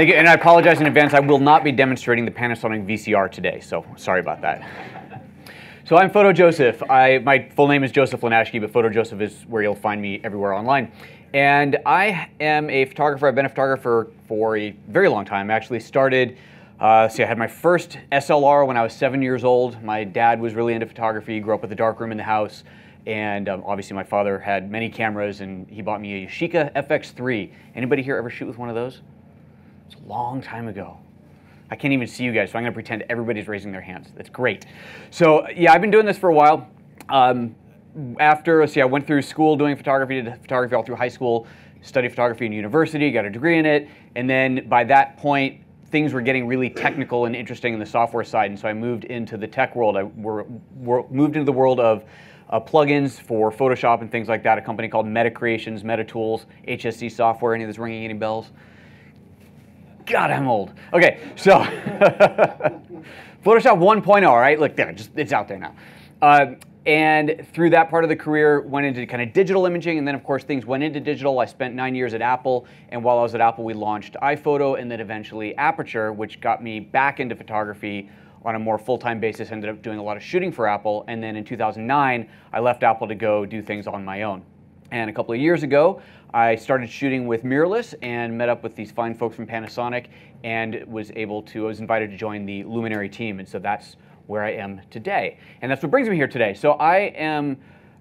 Thank you, and I apologize in advance. I will not be demonstrating the Panasonic VCR today, so sorry about that. So I'm PhotoJoseph. My full name is Joseph Linaschke, but PhotoJoseph is where you'll find me everywhere online. And I am a photographer. I've been a photographer for a very long time. I actually started, I had my first SLR when I was 7 years old. My dad was really into photography, grew up with a darkroom in the house. And obviously my father had many cameras, and he bought me a Yashica FX3. Anybody here ever shoot with one of those? It's a long time ago. I can't even see you guys, so I'm going to pretend everybody's raising their hands. That's great. So yeah, I've been doing this for a while. I went through school doing photography, did photography all through high school, studied photography in university, got a degree in it, and then by that point, things were getting really technical and interesting in the software side, and so I moved into the tech world. I moved into the world of plugins for Photoshop and things like that, a company called Meta Creations, Meta Tools, HSC Software. Any of this ringing any bells? God, I'm old. Okay, so Photoshop 1.0, right? Look there, it's out there now. And through that part of the career, went into kind of digital imaging, and then of course things went into digital. I spent 9 years at Apple, and while I was at Apple, we launched iPhoto, and then eventually Aperture, which got me back into photography on a more full-time basis. Ended up doing a lot of shooting for Apple, and then in 2009, I left Apple to go do things on my own. And a couple of years ago, I started shooting with mirrorless and met up with these fine folks from Panasonic, and I was invited to join the Luminary team, and so that's where I am today. And that's what brings me here today. So I am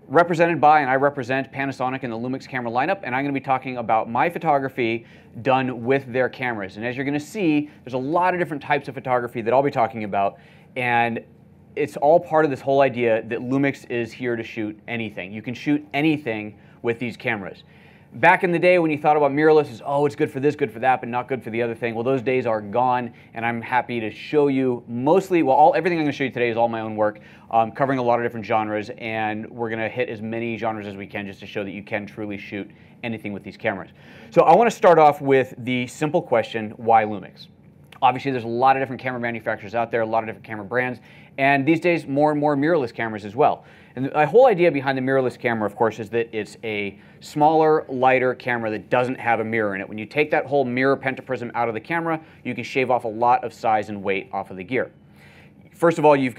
represented by, and I represent Panasonic and the LUMIX camera lineup, and I'm going to be talking about my photography done with their cameras. And as you're going to see, there's a lot of different types of photography that I'll be talking about, and it's all part of this whole idea that LUMIX is here to shoot anything. You can shoot anything with these cameras. Back in the day when you thought about mirrorless as, oh, it's good for this, good for that, but not good for the other thing, well, those days are gone, and I'm happy to show you mostly, well, everything I'm going to show you today is all my own work, covering a lot of different genres, and we're going to hit as many genres as we can just to show that you can truly shoot anything with these cameras. So I want to start off with the simple question, why LUMIX? Obviously, there's a lot of different camera manufacturers out there, a lot of different camera brands, and these days, more and more mirrorless cameras as well. And the whole idea behind the mirrorless camera, of course, is that it's a smaller, lighter camera that doesn't have a mirror in it. When you take that whole mirror pentaprism out of the camera, you can shave off a lot of size and weight off of the gear. First of all, you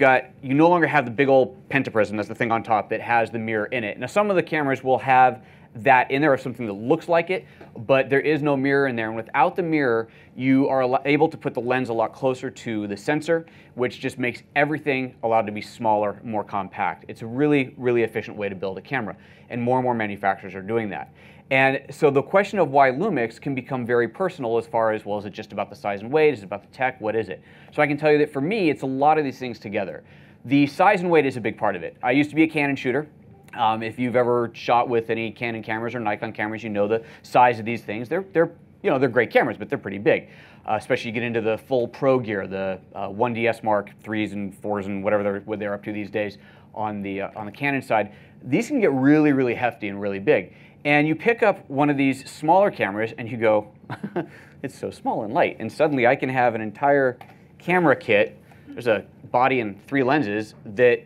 no longer have the big old pentaprism, that's the thing on top that has the mirror in it. Now, some of the cameras will have that in there, or something that looks like it, but there is no mirror in there. And without the mirror, you are able to put the lens a lot closer to the sensor, which just makes everything allowed to be smaller, more compact. It's a really, really efficient way to build a camera, and more manufacturers are doing that. And so the question of why LUMIX can become very personal as far as, well, is it just about the size and weight? Is it about the tech? What is it? So I can tell you that for me, it's a lot of these things together. The size and weight is a big part of it. I used to be a Canon shooter. If you've ever shot with any Canon cameras or Nikon cameras, you know the size of these things. They're great cameras, but they're pretty big. Especially you get into the full pro gear, the 1DS Mark 3s and 4s and whatever they're up to these days on the Canon side. These can get really, really hefty and really big. And you pick up one of these smaller cameras and you go, it's so small and light. And suddenly I can have an entire camera kit. There's a body and 3 lenses that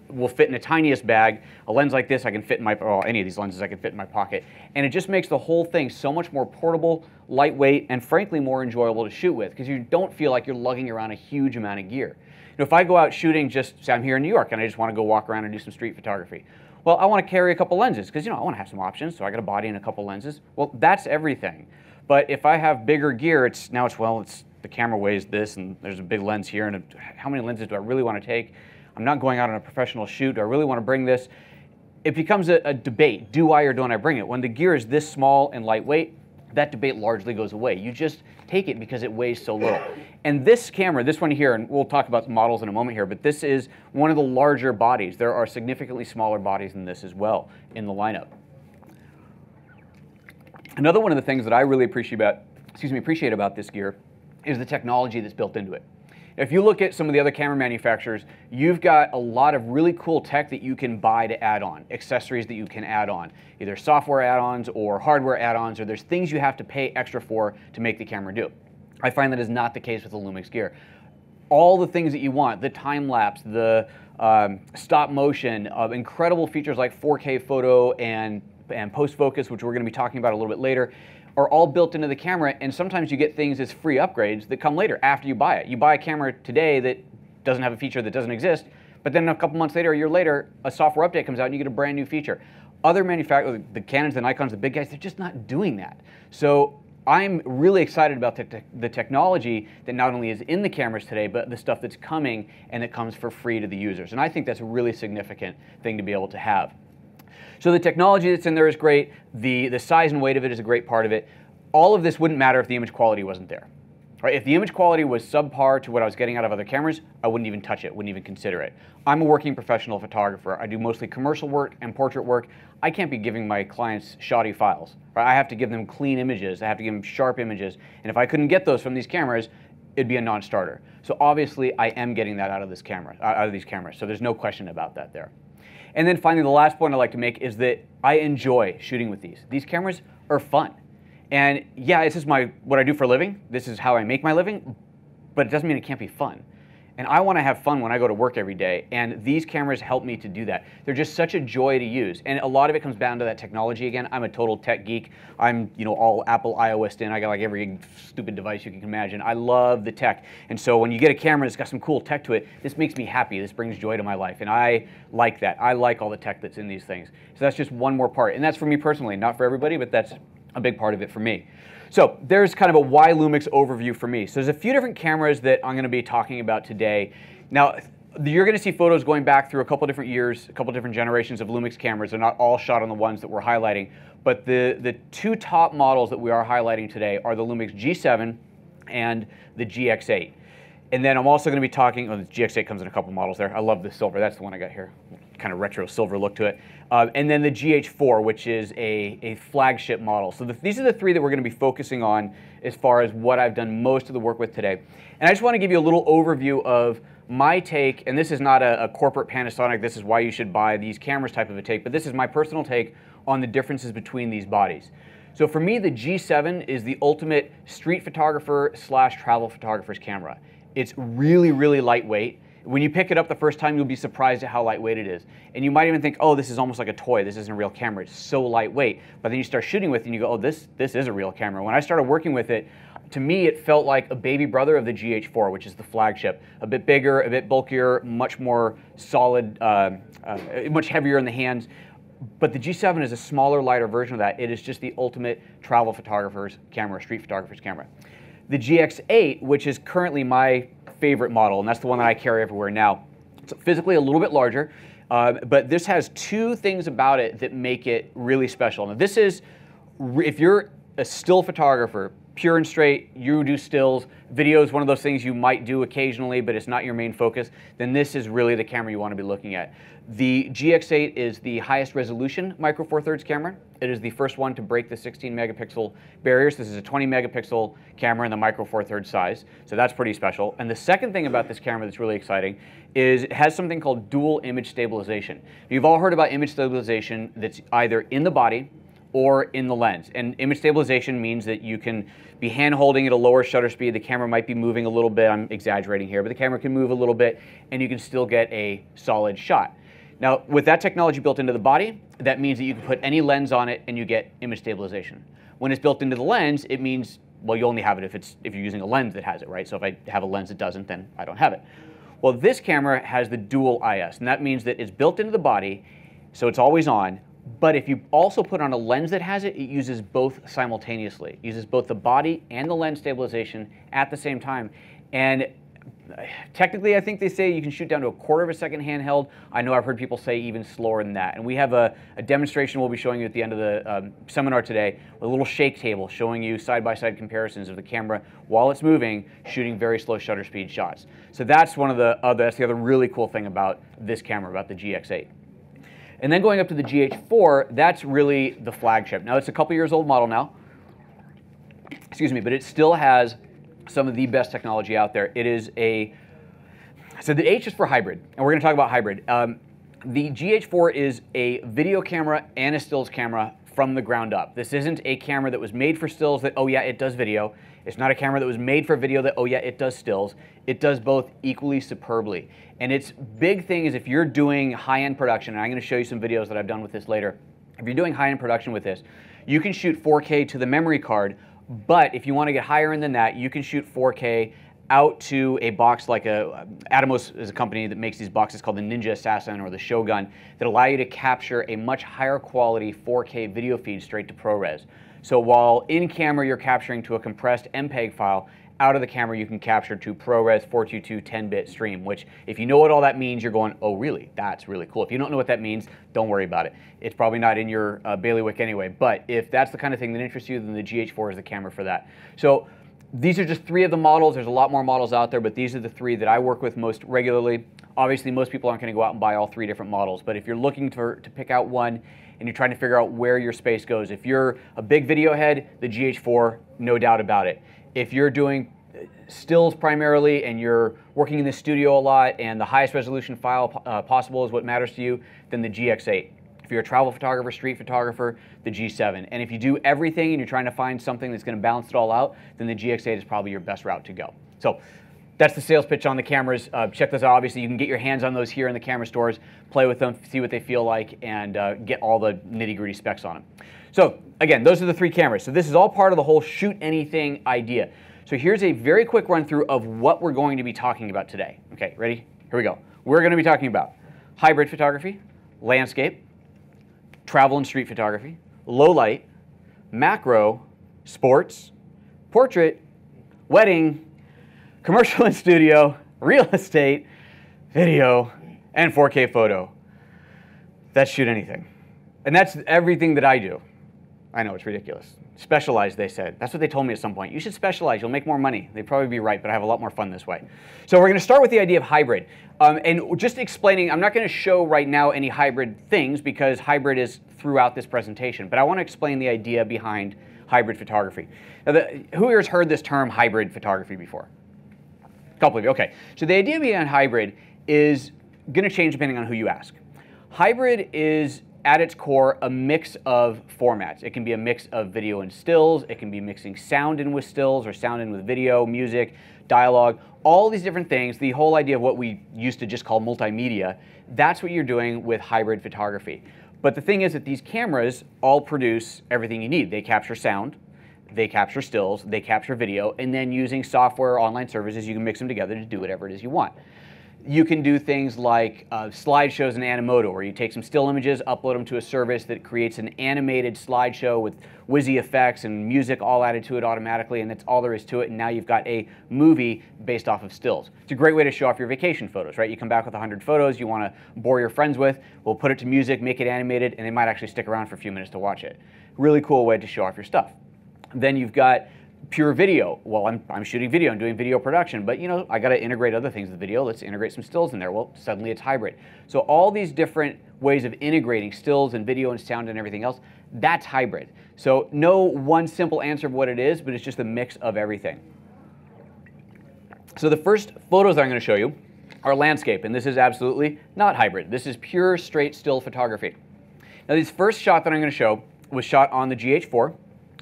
will fit in the tiniest bag. A lens like this I can fit in any of these lenses I can fit in my pocket. And it just makes the whole thing so much more portable, lightweight, and frankly more enjoyable to shoot with, because you don't feel like you're lugging around a huge amount of gear. If I go out shooting, say I'm here in New York and I just want to go walk around and do some street photography. Well, I want to carry a couple lenses because I want to have some options, so I got a body and a couple lenses. Well, that's everything. But if I have bigger gear, the camera weighs this, and there's a big lens here, and how many lenses do I really want to take? I'm not going out on a professional shoot. Do I really want to bring this? It becomes a debate. Do I or don't I bring it? When the gear is this small and lightweight, that debate largely goes away. You just take it because it weighs so little. And this camera, this one here, and we'll talk about models in a moment here, but this is one of the larger bodies. There are significantly smaller bodies than this as well in the lineup. Another one of the things that I really appreciate about this gear is the technology that's built into it. If you look at some of the other camera manufacturers, you've got a lot of really cool tech that you can buy to add on, accessories that you can add on, either software add-ons or hardware add-ons, or there's things you have to pay extra for to make the camera do. I find that is not the case with the LUMIX gear. All the things that you want, the time-lapse, the stop motion, incredible features like 4K photo and post-focus, which we're going to be talking about a little bit later, are all built into the camera, and sometimes you get things as free upgrades that come later after you buy it. You buy a camera today that doesn't have a feature that doesn't exist, but then a couple months later, a year later, a software update comes out and you get a brand new feature. Other manufacturers, the Canons, the Nikons, the big guys, they're just not doing that. So I'm really excited about the technology that not only is in the cameras today, but the stuff that's coming and that comes for free to the users. And I think that's a really significant thing to be able to have. So the technology that's in there is great. The size and weight of it is a great part of it. All of this wouldn't matter if the image quality wasn't there. Right? If the image quality was subpar to what I was getting out of other cameras, I wouldn't even touch it, wouldn't even consider it. I'm a working professional photographer. I do mostly commercial work and portrait work. I can't be giving my clients shoddy files. Right? I have to give them clean images. I have to give them sharp images. And if I couldn't get those from these cameras, it'd be a non-starter. So obviously, I am getting that out of these cameras. So there's no question about that there. And then finally, the last point I'd like to make is that I enjoy shooting with these. These cameras are fun. And yeah, this is what I do for a living. This is how I make my living, but it doesn't mean it can't be fun. And I want to have fun when I go to work every day, and these cameras help me to do that. They're just such a joy to use, and a lot of it comes down to that technology again. I'm a total tech geek. I'm all Apple iOS in. I got like every stupid device you can imagine. I love the tech, and so when you get a camera that's got some cool tech to it, this makes me happy. This brings joy to my life, and I like that. I like all the tech that's in these things. So that's just one more part, and that's for me personally, not for everybody, but that's a big part of it for me. So there's kind of a why Lumix overview for me. So there's a few different cameras that I'm going to be talking about today. Now, you're going to see photos going back through a couple different years, a couple different generations of Lumix cameras. They're not all shot on the ones that we're highlighting, but the two top models that we are highlighting today are the Lumix G7 and the GX8. And then I'm also going to be talking, the GX8 comes in a couple models there. I love the silver. That's the one I got here. Kind of retro silver look to it. And then the GH4, which is a flagship model. So these are the three that we're going to be focusing on as far as what I've done most of the work with today. And I just want to give you a little overview of my take, and this is not a corporate Panasonic, this is why you should buy these cameras type of a take, but this is my personal take on the differences between these bodies. So for me, the G7 is the ultimate street photographer / travel photographer's camera. It's really, really lightweight. When you pick it up the first time, you'll be surprised at how lightweight it is. And you might even think, oh, this is almost like a toy. This isn't a real camera. It's so lightweight. But then you start shooting with it and you go, oh, this is a real camera. When I started working with it, to me, it felt like a baby brother of the GH4, which is the flagship. A bit bigger, a bit bulkier, much more solid, much heavier in the hands. But the G7 is a smaller, lighter version of that. It is just the ultimate travel photographer's camera, street photographer's camera. The GX8, which is currently my favorite model, and that's the one that I carry everywhere now. It's physically a little bit larger, but this has two things about it that make it really special. Now this is, if you're a still photographer, pure and straight, you do stills, video is one of those things you might do occasionally, but it's not your main focus, then this is really the camera you want to be looking at. The GX8 is the highest resolution micro four thirds camera. It is the first one to break the 16 megapixel barriers. This is a 20 megapixel camera in the micro four thirds size, so that's pretty special. And the second thing about this camera that's really exciting is it has something called dual image stabilization. You've all heard about image stabilization that's either in the body or in the lens. And image stabilization means that you can be hand holding at a lower shutter speed. The camera might be moving a little bit. I'm exaggerating here, but the camera can move a little bit and you can still get a solid shot. Now, with that technology built into the body, that means that you can put any lens on it and you get image stabilization. When it's built into the lens, it means, well, you only have it if you're using a lens that has it, right? So if I have a lens that doesn't, then I don't have it. Well, this camera has the dual IS, and that means that it's built into the body, so it's always on. But if you also put on a lens that has it, it uses both simultaneously. It uses both the body and the lens stabilization at the same time. And technically, I think they say you can shoot down to a quarter of a second handheld. I know I've heard people say even slower than that. And we have a demonstration we'll be showing you at the end of the seminar today, with a little shake table showing you side-by-side comparisons of the camera while it's moving, shooting very slow shutter speed shots. So that's that's the other really cool thing about this camera, about the GX8. And then going up to the GH4, that's really the flagship. Now, it's a couple years old model now, excuse me, but it still has some of the best technology out there. It is so the H is for hybrid, and we're going to talk about hybrid. The GH4 is a video camera and a stills camera from the ground up. This isn't a camera that was made for stills that, oh yeah, it does video. It's not a camera that was made for video that, oh yeah, it does stills. It does both equally superbly. And its big thing is if you're doing high-end production, and I'm going to show you some videos that I've done with this later, if you're doing high-end production with this, You can shoot 4K to the memory card, but if you want to get higher end than that, you can shoot 4K out to a box like Atomos is a company that makes these boxes called the Ninja Assassin or the Shogun that allow you to capture a much higher quality 4K video feed straight to ProRes. So while in camera you're capturing to a compressed MPEG file, out of the camera you can capture to ProRes 422 10-bit stream, which if you know what all that means, you're going, oh really, that's really cool. If you don't know what that means, don't worry about it. It's probably not in your bailiwick anyway, but if that's the kind of thing that interests you, then the GH4 is the camera for that. So these are just 3 of the models. There's a lot more models out there, but these are the 3 that I work with most regularly. Obviously, most people aren't going to go out and buy all 3 different models, but if you're looking to pick out one and you're trying to figure out where your space goes, if you're a big video head, the GH4, no doubt about it. If you're doing stills primarily and you're working in the studio a lot and the highest resolution file possible is what matters to you, then the GX8. If you're a travel photographer, street photographer, the G7. And if you do everything and you're trying to find something that's going to balance it all out, then the GX8 is probably your best route to go. So that's the sales pitch on the cameras. Check those out. Obviously, you can get your hands on those here in the camera stores, play with them, see what they feel like, and get all the nitty-gritty specs on them. So again, those are the 3 cameras. So this is all part of the whole shoot anything idea. So here's a very quick run through of what we're going to be talking about today. Okay, ready? Here we go. We're going to be talking about hybrid photography, landscape, travel and street photography, low light, macro, sports, portrait, wedding, commercial and studio, real estate, video, and 4K photo. That's shoot anything. And that's everything that I do. I know, it's ridiculous. Specialize, they said. That's what they told me at some point. You should specialize, you'll make more money. They'd probably be right, but I have a lot more fun this way. So we're going to start with the idea of hybrid. And just explaining, I'm not going to show right now any hybrid things because hybrid is throughout this presentation, but I want to explain the idea behind hybrid photography. Now, who here has heard this term hybrid photography before? A couple of you, okay. So the idea behind hybrid is going to change depending on who you ask. Hybrid is at its core a mix of formats. It can be a mix of video and stills, it can be mixing sound in with stills or sound in with video, music, dialogue, all these different things. The whole idea of what we used to just call multimedia, that's what you're doing with hybrid photography. But the thing is that these cameras all produce everything you need. They capture sound, they capture stills, they capture video, and then using software or online services, you can mix them together to do whatever it is you want. You can do things like slideshows in Animoto, where you take some still images, upload them to a service that creates an animated slideshow with whizzy effects and music all added to it automatically, and that's all there is to it, and now you've got a movie based off of stills. It's a great way to show off your vacation photos, right? You come back with 100 photos you want to bore your friends with, we'll put it to music, make it animated, and they might actually stick around for a few minutes to watch it. Really cool way to show off your stuff. Then you've got pure video. Well, I'm shooting video and doing video production, but you know, I got to integrate other things with video. Let's integrate some stills in there. Well, suddenly it's hybrid. So all these different ways of integrating stills and video and sound and everything else, that's hybrid. So no one simple answer of what it is, but it's just a mix of everything. So the first photos that I'm going to show you are landscape, and this is absolutely not hybrid. This is pure straight still photography. Now this first shot that I'm going to show was shot on the GH4.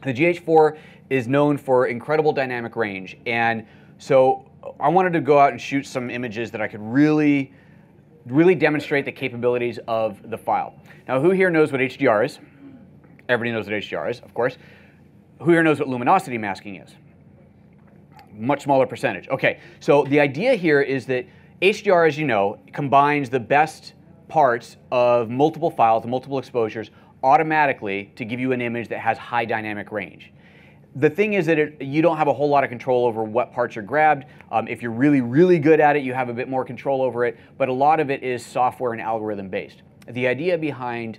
The GH4 is known for incredible dynamic range, and so I wanted to go out and shoot some images that I could really demonstrate the capabilities of the file. Now, who here knows what HDR is? Everybody knows what HDR is, of course. Who here knows what luminosity masking is? Much smaller percentage. Okay, so the idea here is that HDR, as you know, combines the best parts of multiple files, multiple exposures, automatically to give you an image that has high dynamic range. The thing is that you don't have a whole lot of control over what parts are grabbed. If you're really good at it, you have a bit more control over it, but a lot of it is software and algorithm based. The idea behind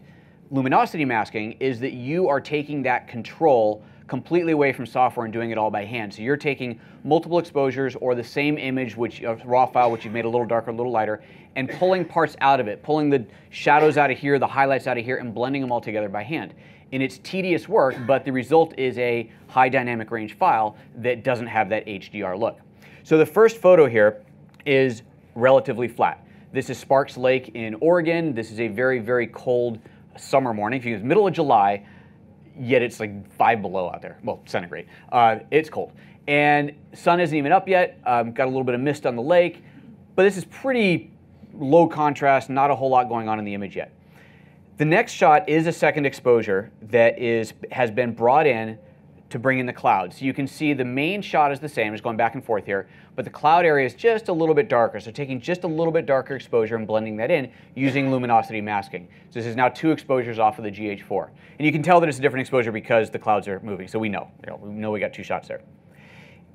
luminosity masking is that you are taking that control completely away from software and doing it all by hand. So you're taking multiple exposures or the same image, a raw file, which you've made a little darker, a little lighter, and pulling parts out of it, pulling the shadows out of here, the highlights out of here, and blending them all together by hand. And it's tedious work, but the result is a high dynamic range file that doesn't have that HDR look. So the first photo here is relatively flat. This is Sparks Lake in Oregon. This is a very cold summer morning. If you use middle of July, yet it's like 5 below out there. Well, centigrade. It's cold. And sun isn't even up yet. Got a little bit of mist on the lake, but this is pretty low contrast, not a whole lot going on in the image yet. The next shot is a second exposure that has been brought in to bring in the cloud. So you can see the main shot is the same, it's going back and forth here, but the cloud area is just a little bit darker. So taking just a little bit darker exposure and blending that in using luminosity masking. So this is now 2 exposures off of the GH4. And you can tell that it's a different exposure because the clouds are moving, so we know we got 2 shots there.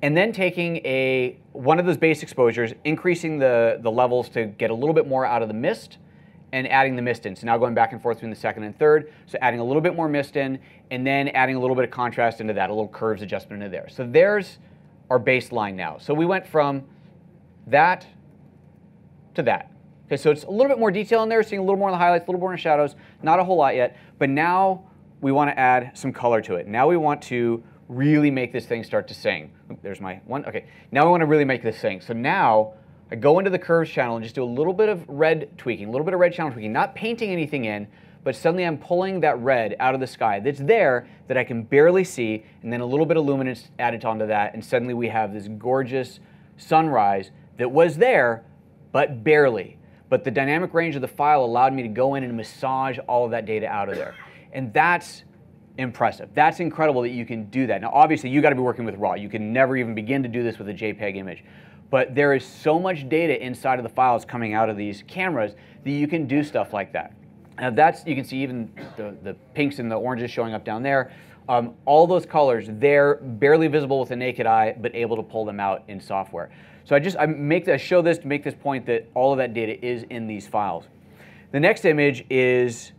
And then taking one of those base exposures, increasing the levels to get a little bit more out of the mist, and adding the mist in. So now going back and forth between the second and third, so adding a little bit more mist in, and then adding a little bit of contrast into that, a little curves adjustment into there. So there's our baseline now. So we went from that to that. Okay, so it's a little bit more detail in there, seeing a little more in the highlights, a little more in the shadows, not a whole lot yet, but now we want to add some color to it. Now we want to really make this thing start to sing. There's my one, okay. Now we want to really make this sing. So now I go into the curves channel and just do a little bit of red tweaking, a little bit of red channel tweaking, not painting anything in, but suddenly I'm pulling that red out of the sky that's there that I can barely see, and then a little bit of luminance added onto that, and suddenly we have this gorgeous sunrise that was there, but barely. But the dynamic range of the file allowed me to go in and massage all of that data out of there. And that's impressive. That's incredible that you can do that. Now obviously you got to be working with RAW. You can never even begin to do this with a JPEG image. But there is so much data inside of the files coming out of these cameras that you can do stuff like that. Now you can see even the pinks and the oranges showing up down there. All those colors, they're barely visible with the naked eye, but able to pull them out in software. So I show this to make this point that all of that data is in these files. The next image is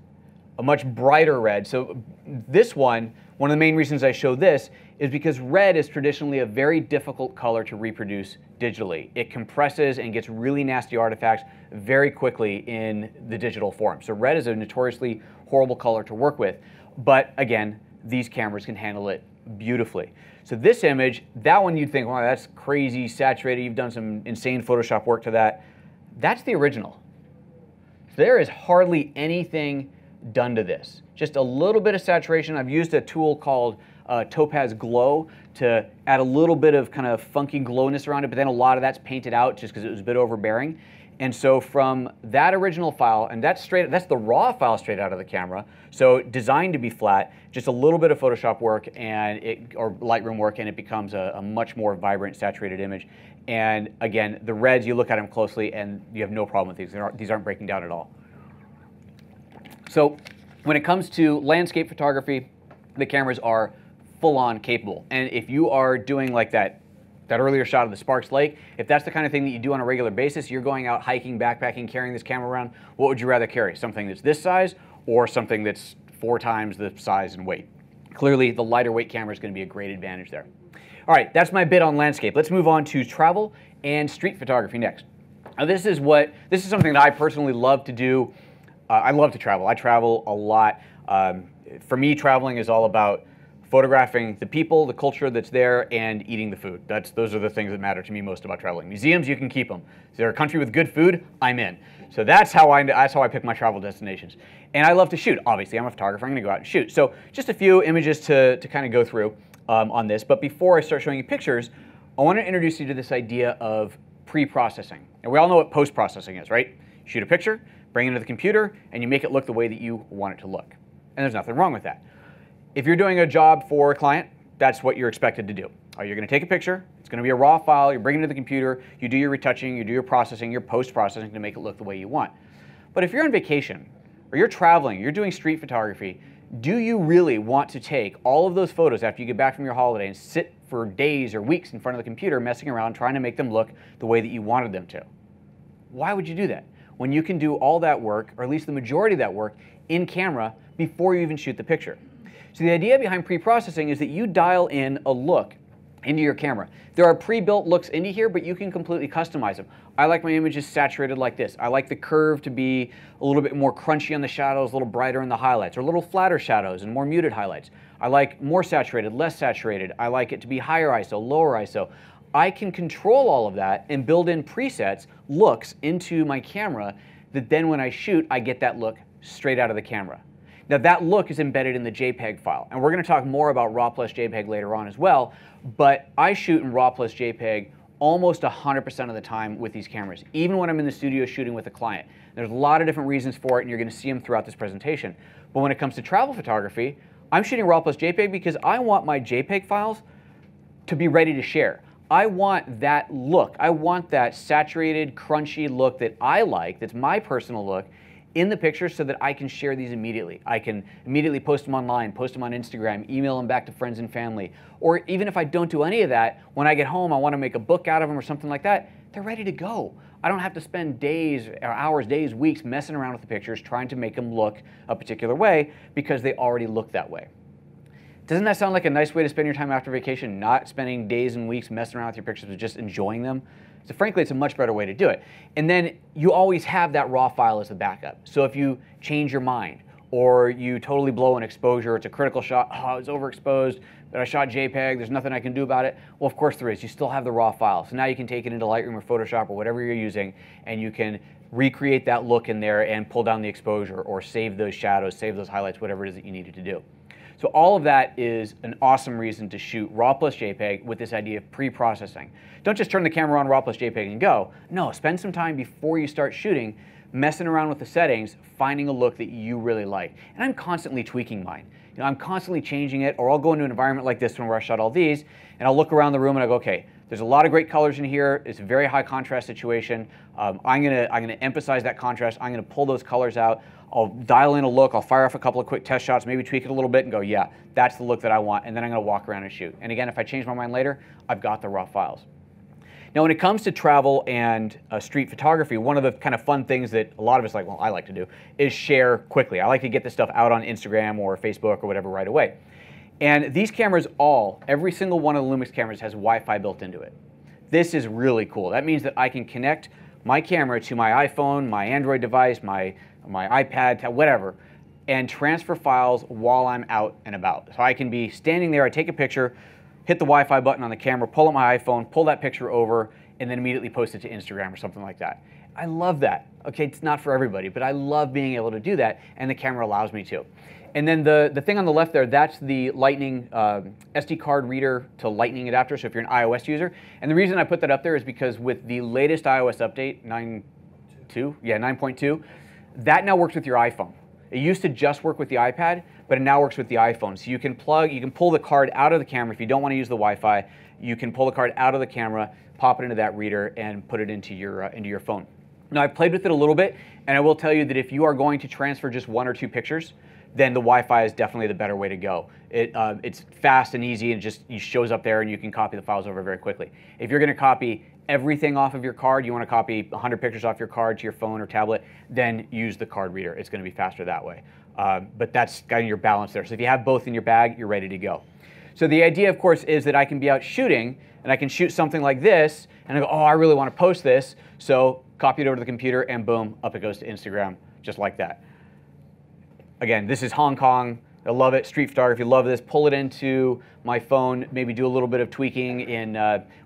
a much brighter red. So this one of the main reasons I show this is because red is traditionally a very difficult color to reproduce digitally. It compresses and gets really nasty artifacts very quickly in the digital form. So red is a notoriously horrible color to work with, but again, these cameras can handle it beautifully. So this image, that one you'd think, wow, that's crazy saturated, you've done some insane Photoshop work to that. That's the original. There is hardly anything done to this. Just a little bit of saturation. I've used a tool called Topaz Glow to add a little bit of kind of funky glowness around it, but then a lot of that's painted out just because it was a bit overbearing. And so from that original file, and that's the raw file straight out of the camera, so designed to be flat, just a little bit of Photoshop work or Lightroom work, and it becomes a much more vibrant, saturated image. And again, the reds, you look at them closely and you have no problem with these. These aren't breaking down at all. So when it comes to landscape photography, the cameras are full-on capable. And if you are doing like that earlier shot of the Sparks Lake, if that's the kind of thing that you do on a regular basis, you're going out hiking, backpacking, carrying this camera around, what would you rather carry? Something that's this size or something that's 4 times the size and weight? Clearly, the lighter weight camera is going to be a great advantage there. All right, that's my bit on landscape. Let's move on to travel and street photography next. Now this is something that I personally love to do. I love to travel. I travel a lot. For me, traveling is all about photographing the people, the culture that's there, and eating the food. Those are the things that matter to me most about traveling. Museums, you can keep them. If they're a country with good food, I'm in. So that's how I pick my travel destinations. And I love to shoot. Obviously, I'm a photographer. I'm going to go out and shoot. So just a few images to kind of go through on this. But before I start showing you pictures, I want to introduce you to this idea of pre-processing. And we all know what post-processing is, right? You shoot a picture, bring it into the computer, and you make it look the way that you want it to look. And there's nothing wrong with that. If you're doing a job for a client, that's what you're expected to do. You're going to take a picture, it's going to be a raw file, you're bringing it to the computer, you do your retouching, you do your processing, your post-processing to make it look the way you want. But if you're on vacation, or you're traveling, you're doing street photography, do you really want to take all of those photos after you get back from your holiday and sit for days or weeks in front of the computer messing around trying to make them look the way that you wanted them to? Why would you do that when you can do all that work, or at least the majority of that work, in camera before you even shoot the picture? So the idea behind pre-processing is that you dial in a look into your camera. There are pre-built looks into here, but you can completely customize them. I like my images saturated like this. I like the curve to be a little bit more crunchy on the shadows, a little brighter in the highlights, or a little flatter shadows and more muted highlights. I like more saturated, less saturated. I like it to be higher ISO, lower ISO. I can control all of that and build in presets, looks into my camera that then when I shoot, I get that look straight out of the camera. Now that look is embedded in the JPEG file, and we're going to talk more about RAW plus JPEG later on as well, but I shoot in RAW plus JPEG almost 100% of the time with these cameras, even when I'm in the studio shooting with a client. There's a lot of different reasons for it, and you're going to see them throughout this presentation. But when it comes to travel photography, I'm shooting RAW plus JPEG because I want my JPEG files to be ready to share. I want that look. I want that saturated, crunchy look that I like, that's my personal look, in the picture so that I can share these immediately. I can immediately post them online, post them on Instagram, email them back to friends and family. Or even if I don't do any of that, when I get home, I want to make a book out of them or something like that, they're ready to go. I don't have to spend days, or hours, days, weeks messing around with the pictures trying to make them look a particular way because they already look that way. Doesn't that sound like a nice way to spend your time after vacation, not spending days and weeks messing around with your pictures, but just enjoying them? So frankly, it's a much better way to do it. And then you always have that raw file as the backup. So if you change your mind, or you totally blow an exposure, it's a critical shot, oh, it's overexposed, but I shot JPEG, there's nothing I can do about it. Well, of course there is. You still have the raw file. So now you can take it into Lightroom or Photoshop or whatever you're using, and you can recreate that look in there and pull down the exposure or save those shadows, save those highlights, whatever it is that you needed to do. So all of that is an awesome reason to shoot RAW plus JPEG with this idea of pre-processing. Don't just turn the camera on RAW plus JPEG and go. No, spend some time before you start shooting, messing around with the settings, finding a look that you really like. And I'm constantly tweaking mine. You know, I'm constantly changing it, or I'll go into an environment like this one where I shot all these, and I'll look around the room and I go, okay, there's a lot of great colors in here. It's a very high contrast situation. I'm gonna emphasize that contrast. I'm gonna pull those colors out. I'll dial in a look, I'll fire off a couple of quick test shots, maybe tweak it a little bit and go, yeah, that's the look that I want, and then I'm gonna walk around and shoot. And again, if I change my mind later, I've got the raw files. Now when it comes to travel and street photography, one of the kind of fun things that a lot of us like, well, I like to do, is share quickly. I like to get this stuff out on Instagram or Facebook or whatever right away. And these cameras every single one of the Lumix cameras has Wi-Fi built into it. This is really cool. That means that I can connect my camera to my iPhone, my Android device, my iPad, whatever, and transfer files while I'm out and about. So I can be standing there, I take a picture, hit the Wi-Fi button on the camera, pull up my iPhone, pull that picture over, and then immediately post it to Instagram or something like that. I love that. Okay, it's not for everybody, but I love being able to do that, and the camera allows me to. And then the thing on the left there, that's the Lightning SD card reader to Lightning adapter, so if you're an iOS user. And the reason I put that up there is because with the latest iOS update, 9.2, that now works with your iPhone. It used to just work with the iPad, but it now works with the iPhone. So you can pull the card out of the camera. If you don't want to use the Wi-Fi, you can pull the card out of the camera, pop it into that reader, and put it into your phone. Now, I've played with it a little bit, and I will tell you that if you are going to transfer just 1 or 2 pictures, then the Wi-Fi is definitely the better way to go. It's fast and easy, and it shows up there, and you can copy the files over very quickly. If you're going to copy everything off of your card, you want to copy 100 pictures off your card to your phone or tablet, then use the card reader. It's going to be faster that way. But that's kind of your balance there. So if you have both in your bag, you're ready to go. So the idea, of course, is that I can be out shooting, and I can shoot something like this, and I go, oh, I really want to post this, so copy it over to the computer, and boom, up it goes to Instagram, just like that. Again, this is Hong Kong. I love it. Street photography, love this. Pull it into my phone, maybe do a little bit of tweaking in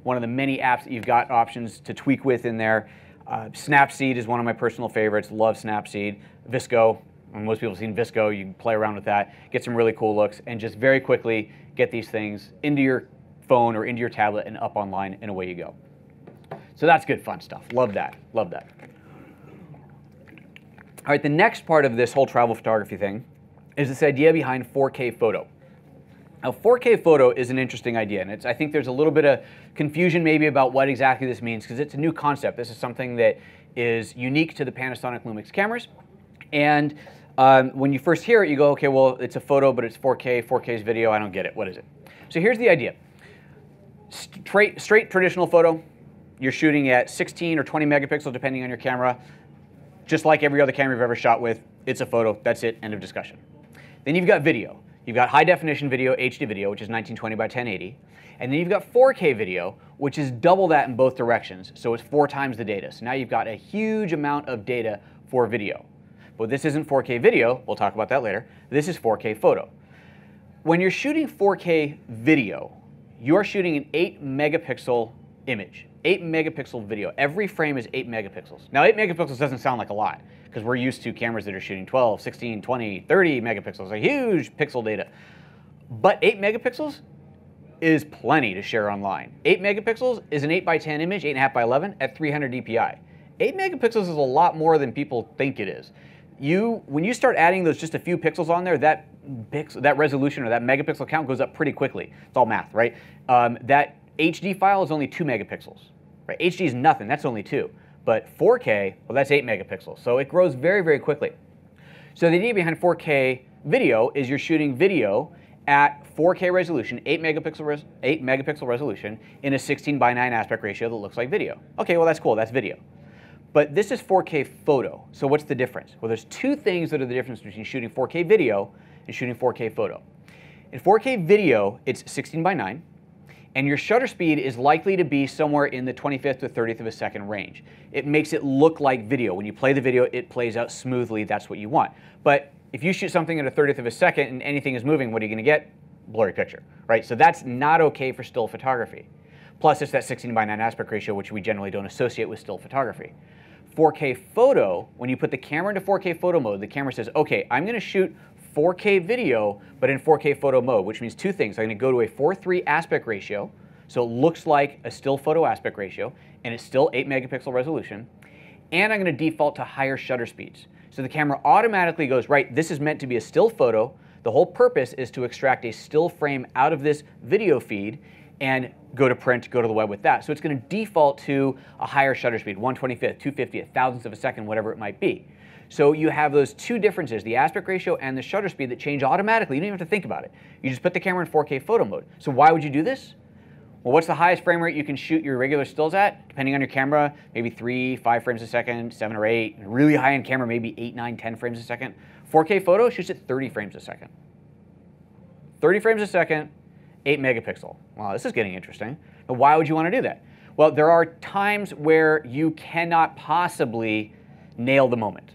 one of the many apps that you've got options to tweak with in there. Snapseed is one of my personal favorites. Love Snapseed. Visco, most people have seen Visco. You can play around with that, get some really cool looks, and just very quickly get these things into your phone or into your tablet and up online, and away you go. So that's good fun stuff. Love that. Love that. All right, the next part of this whole travel photography thing is this idea behind 4K photo. Now, 4K photo is an interesting idea, and I think there's a little bit of confusion maybe about what exactly this means, because it's a new concept. This is something that is unique to the Panasonic LUMIX cameras, and when you first hear it, you go, okay, well, it's a photo, but it's 4K, 4K's video, I don't get it, what is it? So here's the idea. Straight traditional photo, you're shooting at 16 or 20 megapixels, depending on your camera. Just like every other camera you've ever shot with, it's a photo, that's it, end of discussion. Then you've got video. You've got high definition video, HD video, which is 1920 by 1080. And then you've got 4K video, which is double that in both directions, so it's 4 times the data. So now you've got a huge amount of data for video. But this isn't 4K video, we'll talk about that later. This is 4K photo. When you're shooting 4K video, you're shooting an 8 megapixel image. 8 megapixel video. Every frame is 8 megapixels. Now 8 megapixels doesn't sound like a lot because we're used to cameras that are shooting 12, 16, 20, 30 megapixels, a huge pixel data. But 8 megapixels is plenty to share online. 8 megapixels is an 8 by 10 image, 8.5 by 11 at 300 dpi. 8 megapixels is a lot more than people think it is. When you start adding those just a few pixels on there, that resolution or that megapixel count goes up pretty quickly. It's all math, right? That HD file is only 2 megapixels. Right? HD is nothing, that's only 2. But 4K, well, that's 8 megapixels. So it grows very, very quickly. So the idea behind 4K video is you're shooting video at 4K resolution, 8 megapixel resolution in a 16 by 9 aspect ratio that looks like video. Okay, well, that's cool, that's video. But this is 4K photo. So what's the difference? Well, there's two things that are the difference between shooting 4K video and shooting 4K photo. In 4K video, it's 16 by 9. And your shutter speed is likely to be somewhere in the 25th to 30th of a second range. It makes it look like video. When you play the video, it plays out smoothly. That's what you want. But if you shoot something at a 30th of a second and anything is moving, what are you going to get? Blurry picture, right? So that's not okay for still photography. Plus, it's that 16 by 9 aspect ratio, which we generally don't associate with still photography. 4K photo, when you put the camera into 4K photo mode, the camera says, okay, I'm going to shoot 4K video, but in 4K photo mode, which means two things. I'm going to go to a 4:3 aspect ratio, so it looks like a still photo aspect ratio, and it's still 8 megapixel resolution, and I'm going to default to higher shutter speeds. So the camera automatically goes, right, this is meant to be a still photo. The whole purpose is to extract a still frame out of this video feed and go to print, go to the web with that. So it's going to default to a higher shutter speed, 1/25th, 2/50th, thousandths of a second, whatever it might be. So you have those two differences, the aspect ratio and the shutter speed, that change automatically. You don't even have to think about it. You just put the camera in 4K photo mode. So why would you do this? Well, what's the highest frame rate you can shoot your regular stills at? Depending on your camera, maybe 3, 5 frames a second, 7 or 8. Really high-end camera, maybe 8, 9, 10 frames a second. 4K photo shoots at 30 frames a second. 30 frames a second, 8 megapixel. Wow, this is getting interesting. Now, why would you want to do that? Well, there are times where you cannot possibly nail the moment.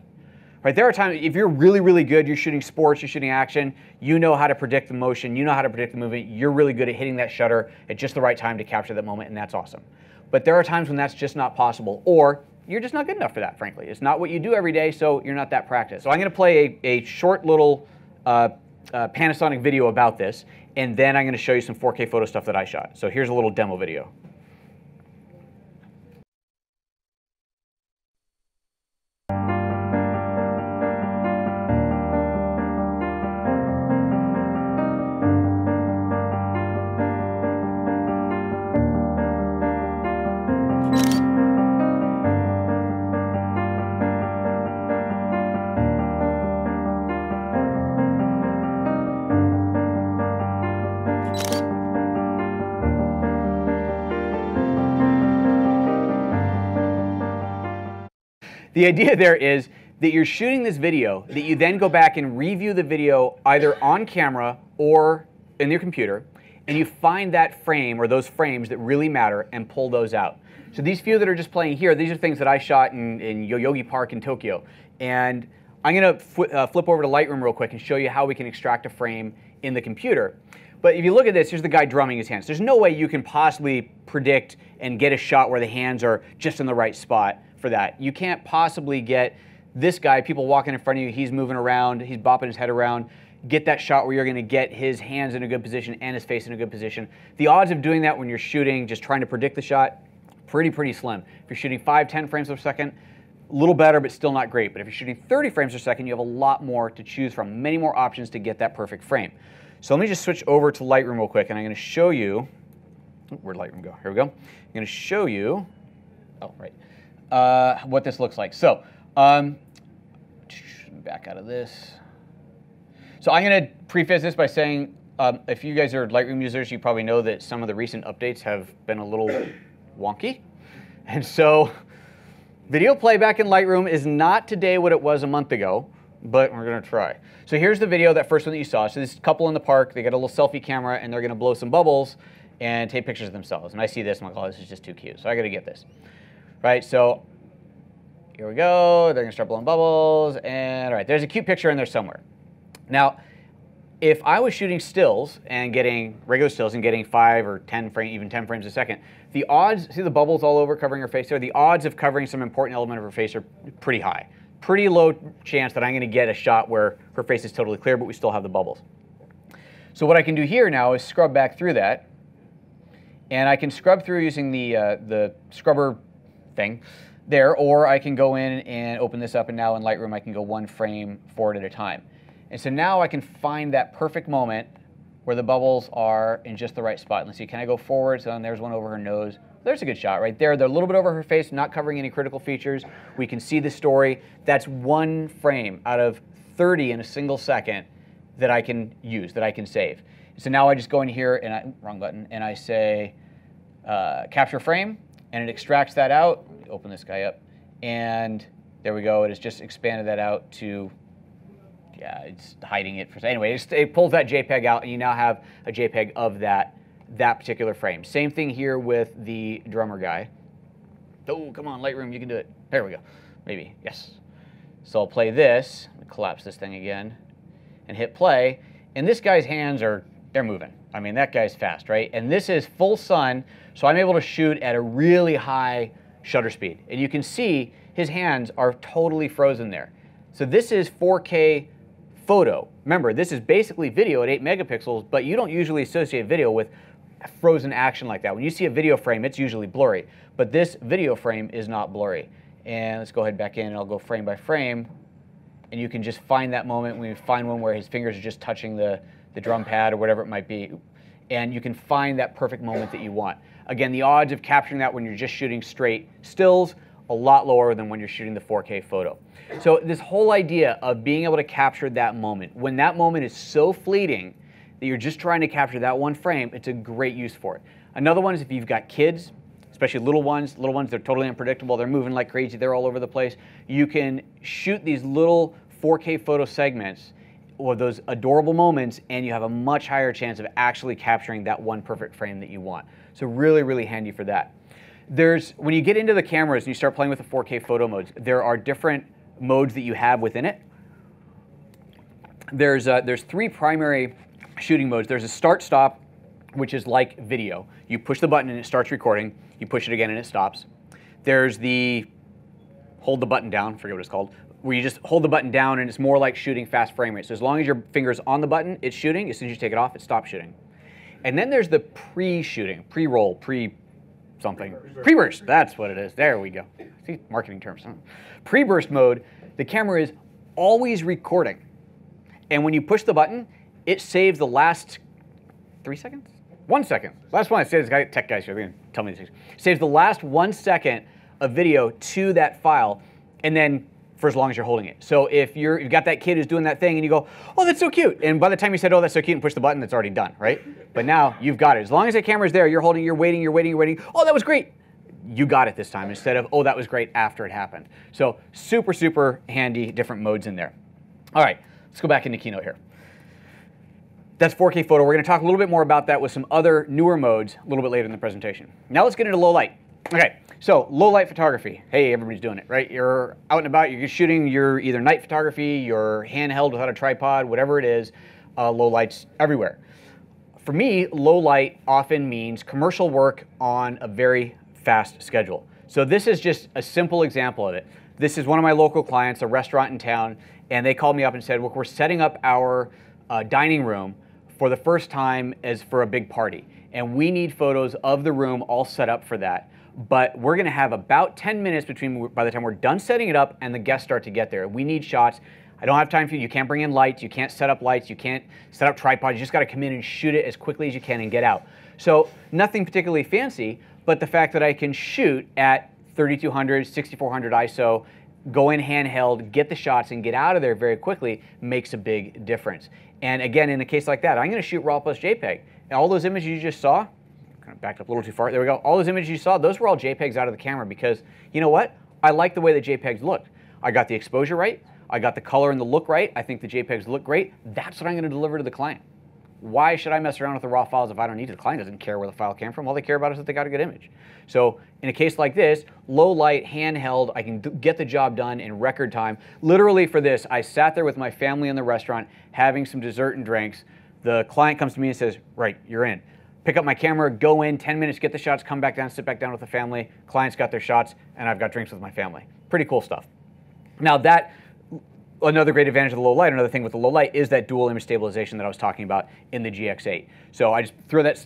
Right, there are times, if you're really, really good, you're shooting sports, you're shooting action, you know how to predict the motion, you know how to predict the movement, you're really good at hitting that shutter at just the right time to capture that moment, and that's awesome. But there are times when that's just not possible, or you're just not good enough for that, frankly. It's not what you do every day, so you're not that practiced. So I'm going to play a short little Panasonic video about this, and then I'm going to show you some 4K photo stuff that I shot. So here's a little demo video. The idea there is that you're shooting this video, that you then go back and review the video either on camera or in your computer, and you find that frame or those frames that really matter and pull those out. So these few that are just playing here, these are things that I shot in Yoyogi Park in Tokyo. And I'm going to flip over to Lightroom real quick and show you how we can extract a frame in the computer. But if you look at this, here's the guy drumming his hands. There's no way you can possibly predict and get a shot where the hands are just in the right spot for that. You can't possibly get this guy, people walking in front of you, he's moving around, he's bopping his head around, get that shot where you're going to get his hands in a good position and his face in a good position. The odds of doing that when you're shooting, just trying to predict the shot, pretty slim. If you're shooting 5, 10 frames per second, a little better, but still not great. But if you're shooting 30 frames per second, you have a lot more to choose from, many more options to get that perfect frame. So let me just switch over to Lightroom real quick, and I'm going to show you, where'd Lightroom go? Here we go. I'm going to show you, oh, right. What this looks like. So, back out of this. So I'm going to preface this by saying, if you guys are Lightroom users, you probably know that some of the recent updates have been a little wonky. And so, video playback in Lightroom is not today what it was a month ago, but we're going to try. So here's the video, that first one that you saw. So this couple in the park, they got a little selfie camera, and they're going to blow some bubbles and take pictures of themselves. And I see this, and I'm like, oh, this is just too cute. So I got to get this. Right, so here we go. They're going to start blowing bubbles. And all right, there's a cute picture in there somewhere. Now, if I was shooting stills and getting regular stills and getting 5 or 10 frames, even 10 frames a second, the odds, see the bubbles all over covering her face there? The odds of covering some important element of her face are pretty high. Pretty low chance that I'm going to get a shot where her face is totally clear, but we still have the bubbles. So what I can do here now is scrub back through that. And I can scrub through using the scrubber thing there, or I can go in and open this up, and now in Lightroom I can go one frame forward at a time. And so now I can find that perfect moment where the bubbles are in just the right spot. Let's see, can I go forward? So there's one over her nose. There's a good shot right there. They're a little bit over her face, not covering any critical features. We can see the story. That's one frame out of 30 in a single second that I can use, that I can save. So now I just go in here, and wrong button, and I say capture frame, and it extracts that out. Open this guy up, and there we go. It has just expanded that out to, yeah, it's hiding it. Anyway, it pulls that JPEG out, and you now have a JPEG of that particular frame. Same thing here with the drummer guy. Oh, come on, Lightroom, you can do it. There we go. Maybe, yes. So I'll play this, collapse this thing again, and hit play. And this guy's hands they're moving. I mean, that guy's fast, right? And this is full sun, so I'm able to shoot at a really high shutter speed. And you can see his hands are totally frozen there. So this is 4K photo. Remember, this is basically video at 8 megapixels, but you don't usually associate video with frozen action like that. When you see a video frame, it's usually blurry, but this video frame is not blurry. And let's go ahead back in, and I'll go frame by frame, and you can just find that moment when you find one where his fingers are just touching the drum pad or whatever it might be, and you can find that perfect moment that you want. Again, the odds of capturing that when you're just shooting straight stills, a lot lower than when you're shooting the 4K photo. So this whole idea of being able to capture that moment, when that moment is so fleeting that you're just trying to capture that one frame, it's a great use for it. Another one is if you've got kids, especially little ones, they're totally unpredictable, they're moving like crazy, they're all over the place. You can shoot these little 4K photo segments or those adorable moments, and you have a much higher chance of actually capturing that one perfect frame that you want. So really, really handy for that. When you get into the cameras and you start playing with the 4K photo modes, there are different modes that you have within it. There's 3 primary shooting modes. There's a start-stop, which is like video. You push the button and it starts recording. You push it again and it stops. There's the hold the button down, forget what it's called, where you just hold the button down and it's more like shooting fast frame rate. So as long as your finger's on the button, it's shooting. As soon as you take it off, it stops shooting. And then there's the pre-shooting, pre-roll, pre-something. Pre-burst, that's what it is. There we go. See, marketing terms. Pre-burst mode, the camera is always recording. And when you push the button, it saves the last 3 seconds? 1 second. Last one, I say this guy, tech guys here, they're gonna tell me these things. Saves the last 1 second of video to that file, and then for as long as you're holding it. So if you've got that kid who's doing that thing and you go, oh, that's so cute. And by the time you said, oh, that's so cute, and push the button, it's already done, right? But now you've got it. As long as the camera's there, you're holding, you're waiting. Oh, that was great. You got it this time instead of, oh, that was great after it happened. So super, super handy, different modes in there. All right, let's go back into Keynote here. That's 4K photo. We're going to talk a little bit more about that with some other newer modes a little bit later in the presentation. Now let's get into low light. Okay, so low light photography. Hey, everybody's doing it, right? You're out and about, you're shooting your either night photography, your handheld without a tripod, whatever it is, low light's everywhere. For me, low light often means commercial work on a very fast schedule. So this is just a simple example of it. This is one of my local clients, a restaurant in town, and they called me up and said, look, we're setting up our dining room for the first time as for a big party. And we need photos of the room all set up for that. But we're gonna have about 10 minutes by the time we're done setting it up and the guests start to get there. We need shots. I don't have time for you. You can't bring in lights. You can't set up lights. You can't set up tripods. You just gotta come in and shoot it as quickly as you can and get out. So nothing particularly fancy, but the fact that I can shoot at 3200, 6400 ISO, go in handheld, get the shots, and get out of there very quickly makes a big difference. And again, in a case like that, I'm going to shoot RAW plus JPEG. And all those images you just saw, kind of backed up a little too far, there we go. All those images you saw, those were all JPEGs out of the camera because, you know what? I like the way the JPEGs looked. I got the exposure right. I got the color and the look right. I think the JPEGs look great. That's what I'm going to deliver to the client. Why should I mess around with the raw files if I don't need to? The client doesn't care where the file came from. All they care about is that they got a good image. So in a case like this, low light, handheld, I can get the job done in record time. Literally for this, I sat there with my family in the restaurant having some dessert and drinks. The client comes to me and says, right, you're in. Pick up my camera, go in, 10 minutes, get the shots, come back down, sit back down with the family. Client's got their shots, and I've got drinks with my family. Pretty cool stuff. Now another great advantage of the low light, another thing with the low light is that dual image stabilization that I was talking about in the GX8. So I just throw that,